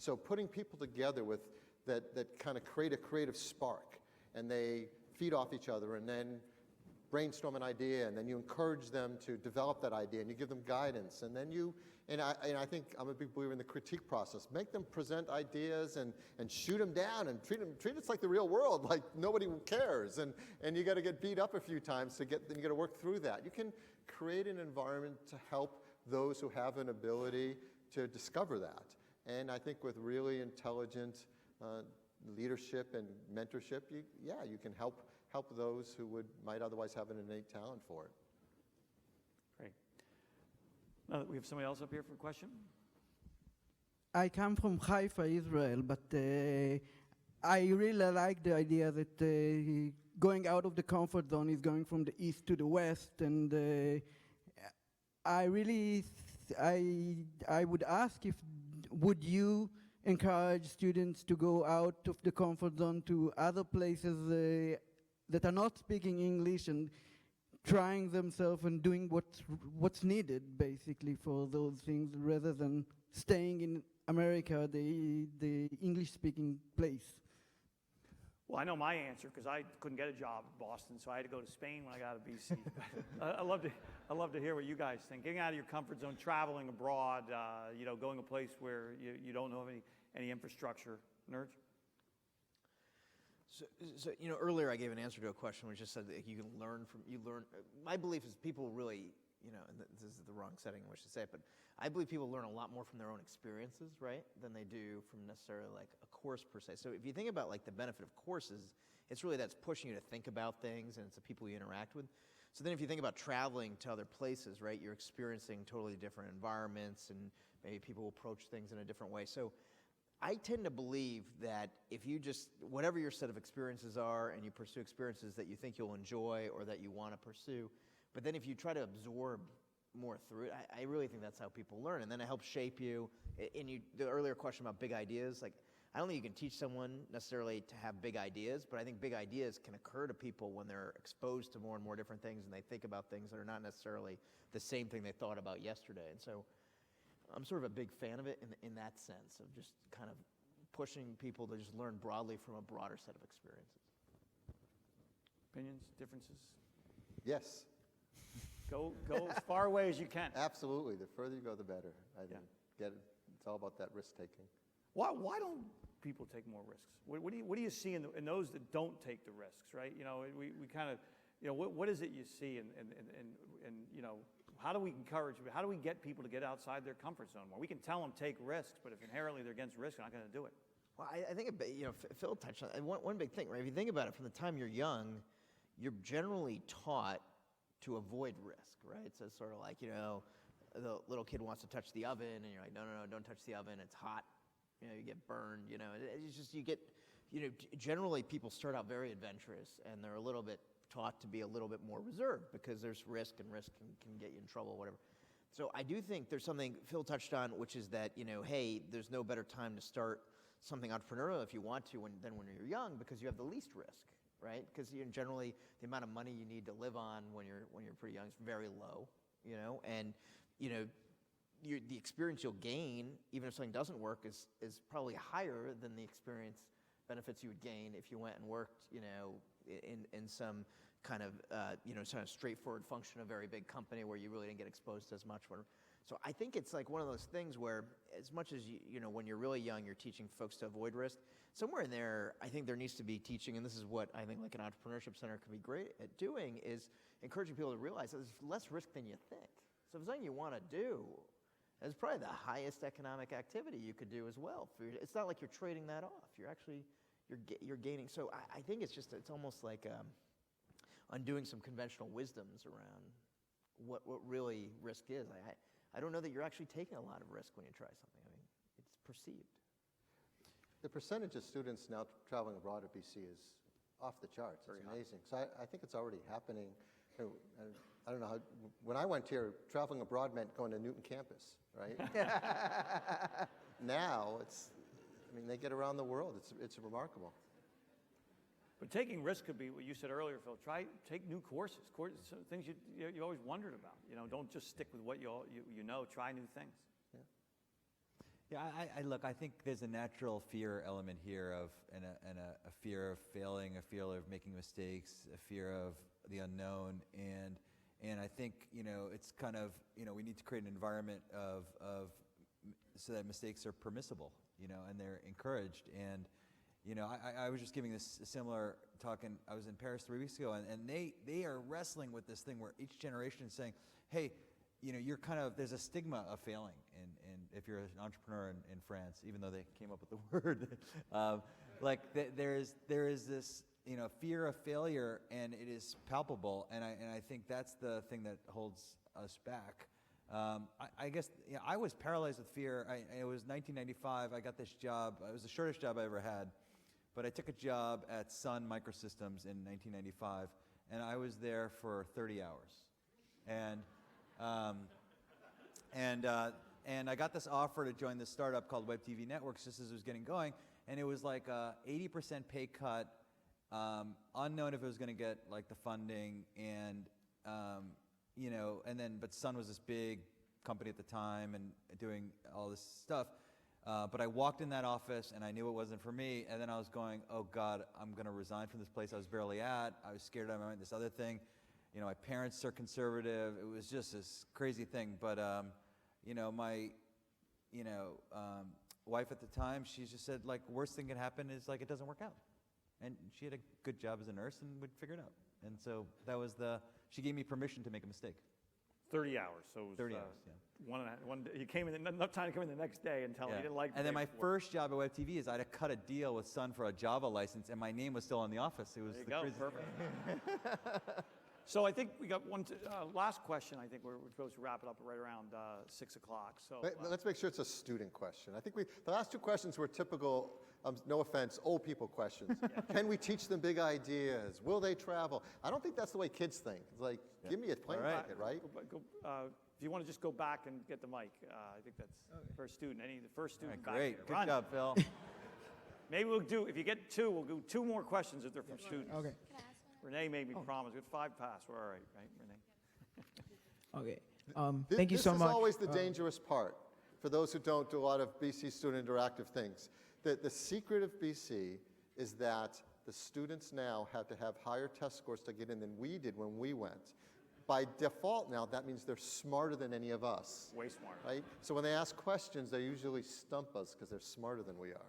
So putting people together with that kind of create a creative spark, and they feed off each other, and then brainstorm an idea, and then you encourage them to develop that idea, and you give them guidance, and then I think I'm a big believer in the critique process. Make them present ideas and shoot them down, and treat it like the real world, like nobody cares, and you got to get beat up a few times then you got to work through that. You can create an environment to help those who have an ability to discover that. And I think with really intelligent leadership and mentorship, you can help those who might otherwise have an innate talent for it. Great. Now we have somebody else up here for a question. I come from Haifa, Israel, but I really like the idea that going out of the comfort zone is going from the east to the west, and I would ask would you encourage students to go out of the comfort zone to other places that are not speaking English, and trying themselves and doing what's needed basically for those things, rather than staying in America, the English-speaking place? Well, I know my answer, because I couldn't get a job in Boston, so I had to go to Spain when I got to BC. I love to hear what you guys think. Getting out of your comfort zone, traveling abroad, going a place where you don't know any infrastructure. Nerds? So earlier I gave an answer to a question which just said that you learn. My belief is people really, and this is the wrong setting in which to say it, but I believe people learn a lot more from their own experiences, right, than they do from necessarily like a course per se. So if you think about like the benefit of courses, it's really that's pushing you to think about things, and it's the people you interact with. So then if you think about traveling to other places, right, you're experiencing totally different environments, and maybe people will approach things in a different way. So I tend to believe that if you just, whatever your set of experiences are, and you pursue experiences that you think you'll enjoy or that you want to pursue, but then if you try to absorb more through it, I really think that's how people learn, and then it helps shape you. The earlier question about big ideas, like I don't think you can teach someone necessarily to have big ideas, but I think big ideas can occur to people when they're exposed to more and more different things, and they think about things that are not necessarily the same thing they thought about yesterday. And so I'm sort of a big fan of it in that sense, of just kind of pushing people to just learn broadly from a broader set of experiences. Opinions, differences? Yes. Go as far away as you can. Absolutely. The further you go, the better. I think it's all about that risk taking. Why don't people take more risks? What do you see in those that don't take the risks? Right? We kind of, what is it you see, and how do we encourage? How do we get people to get outside their comfort zone more? We can tell them take risks, but if inherently they're against risk, they're not going to do it. Well, I think Phil touched on one big thing, right? If you think about it, from the time you're young, you're generally taught to avoid risk, right? So it's sort of like, the little kid wants to touch the oven, and you're like, no, no, no, don't touch the oven. It's hot. You know, you get burned. You know, it's just you get. You know, generally people start out very adventurous, and they're a little bit taught to be a little bit more reserved because there's risk, and risk can get you in trouble, whatever. So I do think there's something Phil touched on, which is that, you know, hey, there's no better time to start something entrepreneurial if you want to than when you're young, because you have the least risk, right? Because generally the amount of money you need to live on when you're pretty young is very low, you know, and you know, the experience you'll gain, even if something doesn't work, is probably higher than the experience benefits you would gain if you went and worked, you know, in some kind of, you know, sort of straightforward function of a very big company where you really didn't get exposed to as much. So I think it's like one of those things where, as much as you know, when you're really young, you're teaching folks to avoid risk. Somewhere in there, I think there needs to be teaching, and this is what I think like an entrepreneurship center can be great at doing, is encouraging people to realize that there's less risk than you think. So if it's something you want to do, it's probably the highest economic activity you could do as well. It's not like you're trading that off. You're actually you're gaining. So I think it's almost like undoing some conventional wisdoms around what really risk is. I don't know that you're actually taking a lot of risk when you try something. I mean, it's perceived. The percentage of students now traveling abroad at BC is off the charts. It's amazing. So I think it's already happening. I don't know how, when I went here, traveling abroad meant going to Newton campus, right? Now they get around the world. It's remarkable. But taking risk could be what you said earlier, Phil. Take new courses, things you always wondered about. You know, don't just stick with what you know. Try new things. Yeah, I think there's a natural fear element here and a fear of failing, a fear of making mistakes, a fear of the unknown, and I think, you know, it's kind of, you know, we need to create an environment of so that mistakes are permissible, you know, and they're encouraged. And you know, I was just giving this similar talk, and I was in Paris 3 weeks ago, and they are wrestling with this thing where each generation is saying, hey, you know, there's a stigma of failing, and if you're an entrepreneur in France, even though they came up with the word, there is this, you know, fear of failure, and it is palpable, and I think that's the thing that holds us back. I guess, you know, I was paralyzed with fear. It was 1995. I got this job. It was the shortest job I ever had, but I took a job at Sun Microsystems in 1995, and I was there for 30 hours, and I got this offer to join this startup called Web TV Networks just as it was getting going, and it was like a 80% pay cut, unknown if it was going to get like the funding, and you know, but Sun was this big company at the time and doing all this stuff. But I walked in that office and I knew it wasn't for me. And then I was going, oh God, I'm going to resign from this place I was barely at. I was scared I might this other thing. You know, my parents are conservative. It was just this crazy thing. But, you know, my, you know, wife at the time, she just said, like, worst thing can happen is like it doesn't work out. And she had a good job as a nurse and would figure it out. And so that was she gave me permission to make a mistake. 30 hours. So it was 30 hours, yeah. One day, you came in, enough time to come in the next day and tell you didn't like. And then my first job at Web TV is I had to cut a deal with Sun for a Java license, and my name was still on the office. It was there you go. Perfect. So I think we got one last question. I think we're supposed to wrap it up right around 6 o'clock. So let's make sure it's a student question. I think the last two questions were typical, no offense, old people questions. Can we teach them big ideas? Will they travel? I don't think that's the way kids think. It's like, give me a plane ticket, right? If you want to just go back and get the mic, I think that's first student. The first student back great. here. Good job, Phil. Maybe we'll do, if you get two, we'll do two more questions if they're from students. Okay. Renee made me promise. We have 5 pass. We're all right, Renee? Okay. Thank you so much. This is always the dangerous part for those who don't do a lot of BC student interactive things. The secret of BC is that the students now have to have higher test scores to get in than we did when we went. By default now, that means they're smarter than any of us. Way smarter. Right? So when they ask questions, they usually stump us because they're smarter than we are.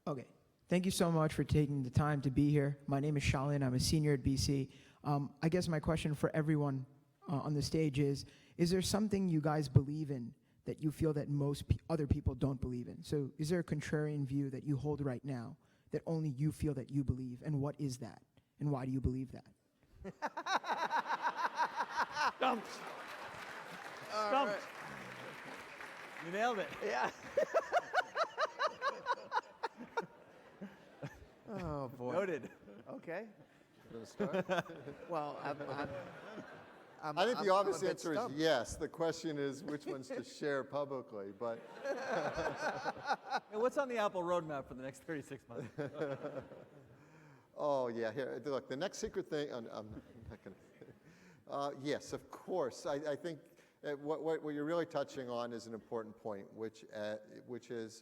Okay. Thank you so much for taking the time to be here. My name is Shalin. I'm a senior at BC. I guess my question for everyone on the stage is there something you guys believe in that you feel that most other people don't believe in? So is there a contrarian view that you hold right now that only you feel that you believe? And what is that? And why do you believe that? You nailed it. Yeah. Oh, boy. Noted. Okay. Gonna start? Well, I think the obvious I'm a bit answer is stumped. yes. The question is which ones to share publicly, but Hey, what's on the Apple roadmap for the next 36 months? oh yeah, here, look, the next secret thing, I'm not gonna, yes, of course. I think what you're really touching on is an important point, which is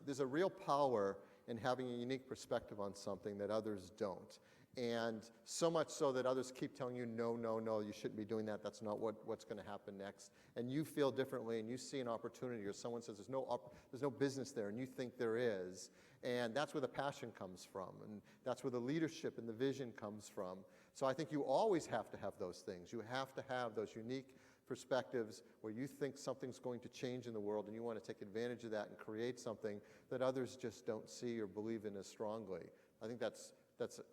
there's a real power in having a unique perspective on something that others don't. And so much so that others keep telling you, no, no, no, you shouldn't be doing that. That's not what's going to happen next. And you feel differently, and you see an opportunity, or someone says there's no business there, and you think there is. And that's where the passion comes from, and that's where the leadership and the vision comes from. So I think you always have to have those things. You have to have those unique perspectives where you think something's going to change in the world, and you want to take advantage of that and create something that others just don't see or believe in as strongly. I think that's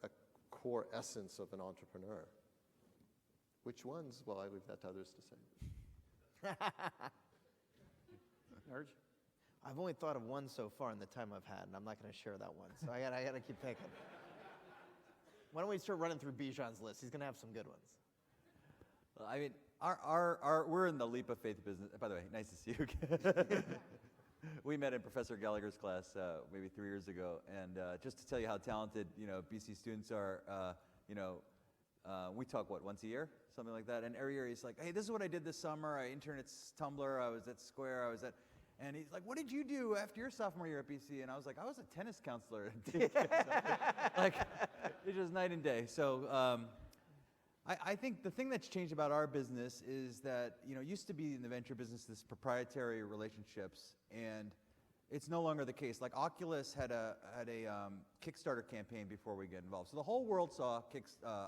a core essence of an entrepreneur. Which ones? Well, I leave that to others to say. Nerds? I've only thought of one so far in the time I've had, and I'm not going to share that one. So I got to keep thinking. Why don't we start running through Bijan's list? He's going to have some good ones. Well, I mean, we're in the leap of faith business. By the way, nice to see you again. We met in Professor Gallagher's class maybe 3 years ago, and just to tell you how talented BC students are, we talk once a year, something like that. And every year he's like, "Hey, this is what I did this summer. I interned at Tumblr. I was at Square. I was at," and he's like, "What did you do after your sophomore year at BC?" And I was like, "I was a tennis counselor." Like, it's just night and day. So. I think the thing that's changed about our business is that, it used to be in the venture business this proprietary relationships, and it's no longer the case. Like Oculus had a Kickstarter campaign before we get involved. So the whole world saw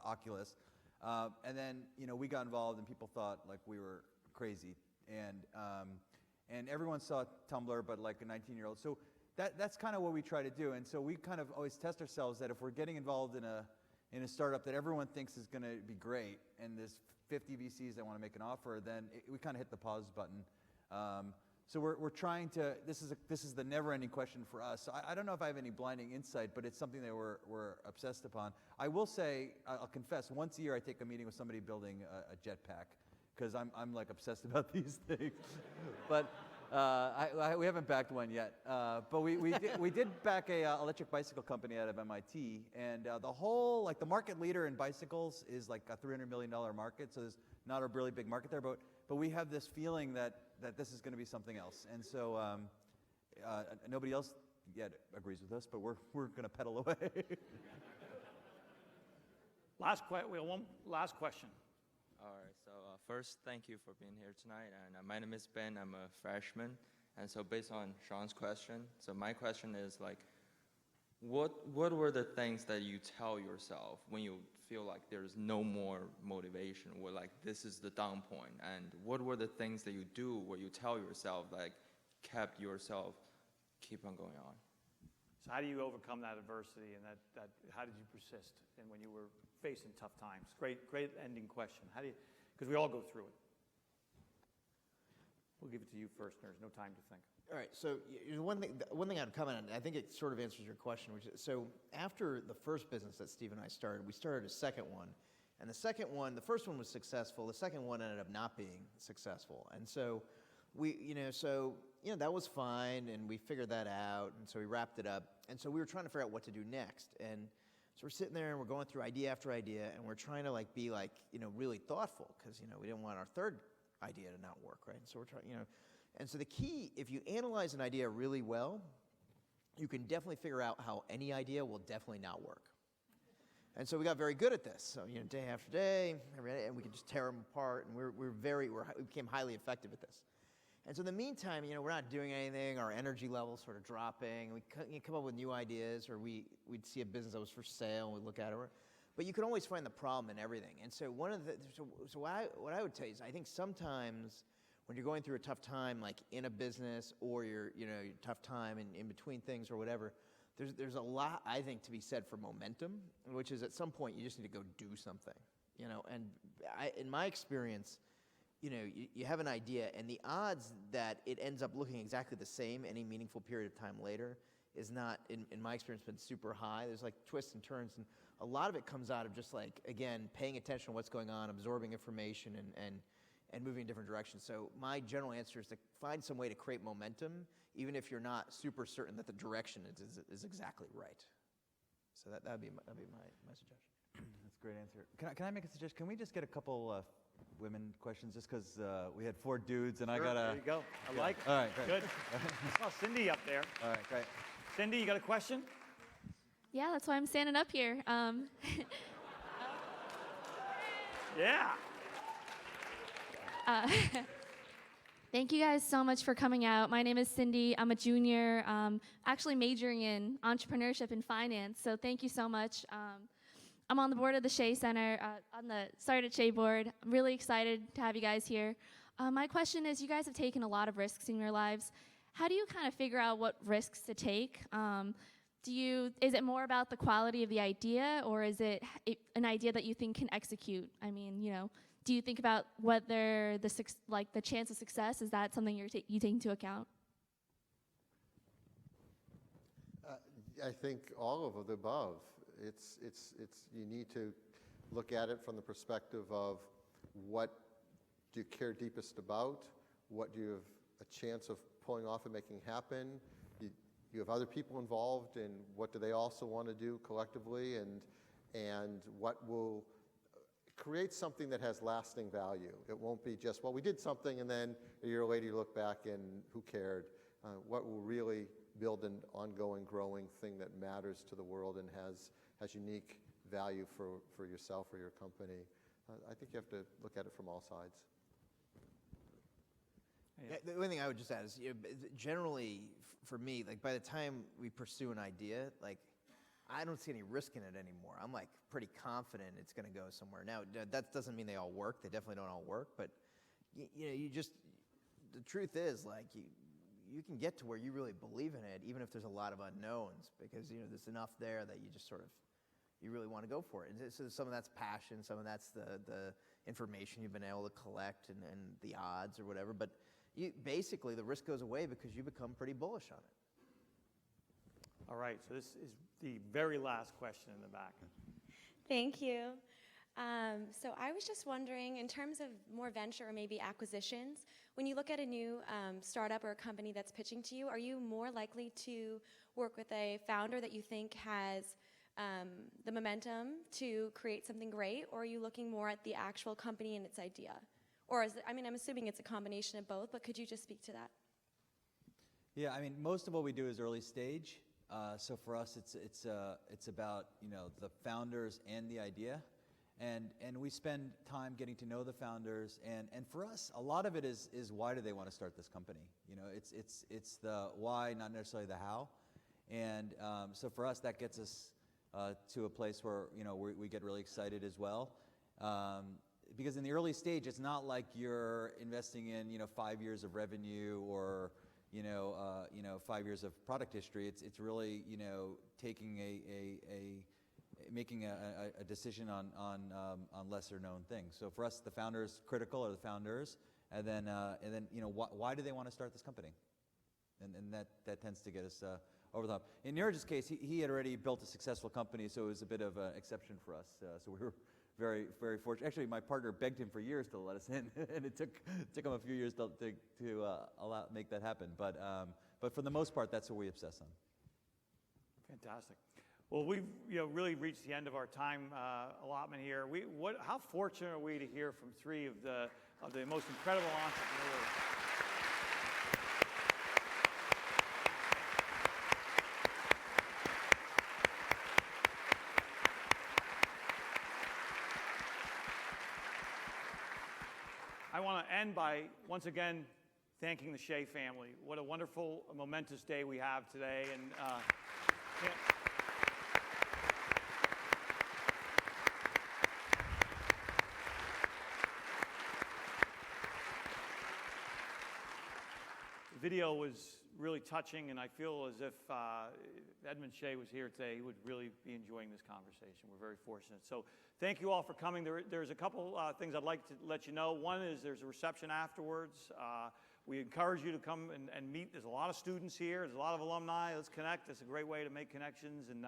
Oculus, and then, we got involved and people thought like we were crazy. And everyone saw Tumblr, but like a 19-year-old. So that's kind of what we try to do. And so we kind of always test ourselves that if we're getting involved in a startup that everyone thinks is going to be great, and there's 50 VCs that want to make an offer, then we kind of hit the pause button. So we're trying to. This is the never-ending question for us. So I don't know if I have any blinding insight, but it's something that we're obsessed upon. I will say, I'll confess, once a year I take a meeting with somebody building a jetpack, because I'm like obsessed about these things. But we haven't backed one yet. But we did back a electric bicycle company out of MIT, and the whole, like the market leader in bicycles is like a $300 million market, so there's not a really big market there, but we have this feeling that this is going to be something else. And so nobody else yet agrees with us, but we're going to pedal away. We have one last question. All right, so first, thank you for being here tonight. And my name is Ben, I'm a freshman. And so based on Sean's question, so my question is like, what were the things that you tell yourself when you feel like there's no more motivation, or like this is the down point? And what were the things that you do where you tell yourself, like, kept yourself keep on going on? So how do you overcome that adversity, and that how did you persist and when you were facing tough times? Great ending question. How do you, because we all go through it. We'll give it to you first. There's no time to think. All right, so one thing I'd comment on, I think it sort of answers your question, which is, so after the first business that Steve and I started, we started a second one. And the first one was successful, the second one ended up not being successful. And so that was fine, and we figured that out, and so we wrapped it up. And so we were trying to figure out what to do next. And so we're sitting there and we're going through idea after idea, and we're trying to be really thoughtful, because we didn't want our third idea to not work, right? So we're trying, and so the key, if you analyze an idea really well, you can definitely figure out how any idea will definitely not work. And so we got very good at this. So day after day, every day, and we could just tear them apart, and we became highly effective at this. And so in the meantime, we're not doing anything. Our energy levels sort of dropping. We come up with new ideas, or we'd see a business that was for sale, and we'd look at it. But you can always find the problem in everything. And so what I would tell you is, I think sometimes when you're going through a tough time, like in a business, or your tough time in between things or whatever, there's a lot, I think, to be said for momentum, which is at some point you just need to go do something. And in my experience, you have an idea, and the odds that it ends up looking exactly the same any meaningful period of time later is not, in my experience, been super high. There's like twists and turns, and a lot of it comes out of just like, again, paying attention to what's going on, absorbing information, and moving in different directions. So my general answer is to find some way to create momentum, even if you're not super certain that the direction is exactly right. So that'd be my suggestion. That's a great answer. Can I make a suggestion? Can we just get a couple women questions, just because we had 4 dudes and I Sure, got there you go. I like it. All right, great. Good. I saw Cindy up there. All right, great. Cindy, you got a question? Yeah, that's why I'm standing up here. Yeah. Thank you guys so much for coming out. My name is Cindy. I'm a junior, actually majoring in entrepreneurship and finance, so thank you so much. I'm on the board of the Shea Center, on the Started Shea board. I'm really excited to have you guys here. My question is, you guys have taken a lot of risks in your lives. How do you kind of figure out what risks to take? Is it more about the quality of the idea, or is it an idea that you think can execute? I mean, do you think about whether the chance of success, is that something you take into account? I think all of the above. You need to look at it from the perspective of what do you care deepest about, what do you have a chance of pulling off and making happen. You have other people involved, and what do they also want to do collectively, and what will create something that has lasting value. It won't be just, well, we did something and then a year later you look back and who cared. What will really build an ongoing, growing thing that matters to the world and has unique value for yourself or your company. I think you have to look at it from all sides. Yeah, the only thing I would just add is, generally, for me, like by the time we pursue an idea, like I don't see any risk in it anymore. I'm like pretty confident it's going to go somewhere. Now, that doesn't mean they all work. They definitely don't all work. But the truth is, like you can get to where you really believe in it, even if there's a lot of unknowns, because there's enough there that you just sort of you really want to go for it. And so some of that's passion, some of that's the information you've been able to collect and the odds or whatever. But basically, the risk goes away because you become pretty bullish on it. All right, so this is the very last question in the back. Thank you. So I was just wondering, in terms of more venture or maybe acquisitions, when you look at a new startup or a company that's pitching to you, are you more likely to work with a founder that you think has the momentum to create something great, or are you looking more at the actual company and its idea? Or I'm assuming it's a combination of both, but could you just speak to that? Yeah, I mean, most of what we do is early stage. So for us, it's about the founders and the idea, and we spend time getting to know the founders. And for us, a lot of it is why do they want to start this company? It's the why, not necessarily the how. And so for us, that gets us to a place where we get really excited as well. Because in the early stage, it's not like you're investing in 5 years of revenue or 5 years of product history. It's really taking making a decision on lesser known things. So for us, the founders critical are the founders, and then why do they want to start this company? And that tends to get us over the hump. In Niraj's case, he had already built a successful company, so it was a bit of an exception for us. So we were very, very fortunate. Actually, my partner begged him for years to let us in, and it took him a few years to make that happen. But for the most part, that's what we obsess on. Fantastic. Well, we've really reached the end of our time allotment here. How fortunate are we to hear from three of the most incredible entrepreneurs? I want to end by, once again, thanking the Shea family. What a wonderful, momentous day we have today. And the video was really touching, and I feel as if Edmund Shea was here today, he would really be enjoying this conversation. We're very fortunate. So thank you all for coming. There's a couple things I'd like to let you know. One is there's a reception afterwards. We encourage you to come and meet. There's a lot of students here. There's a lot of alumni. Let's connect. It's a great way to make connections and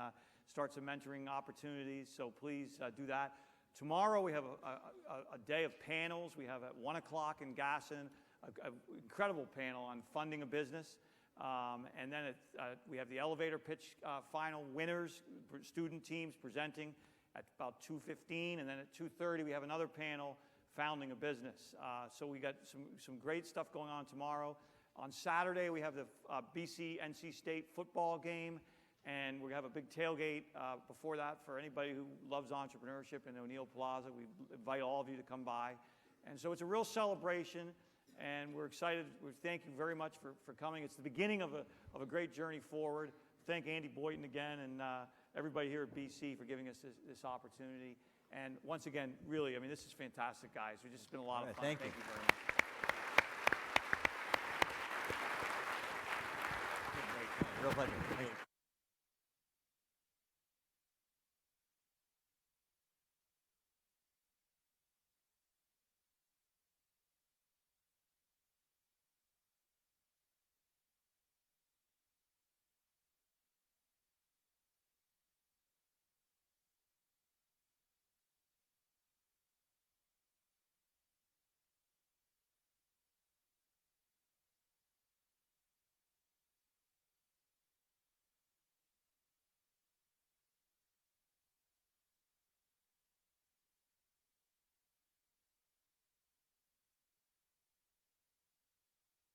start some mentoring opportunities. So please do that. Tomorrow we have a day of panels. We have at 1 o'clock in Gasson, an incredible panel on funding a business. And then we have the elevator pitch final winners, student teams presenting at about 2:15, and then at 2:30 we have another panel, founding a business. So we got some great stuff going on tomorrow. On Saturday we have the BC-NC State football game, and we have a big tailgate before that for anybody who loves entrepreneurship in O'Neill Plaza. We invite all of you to come by. And so it's a real celebration. And we're excited. We thank you very much for coming. It's the beginning of a great journey forward. Thank Andy Boynton again and everybody here at BC for giving us this opportunity. And once again, really, I mean, this is fantastic, guys. It's just been a lot of fun. Thank you very much. Real pleasure. Thank you.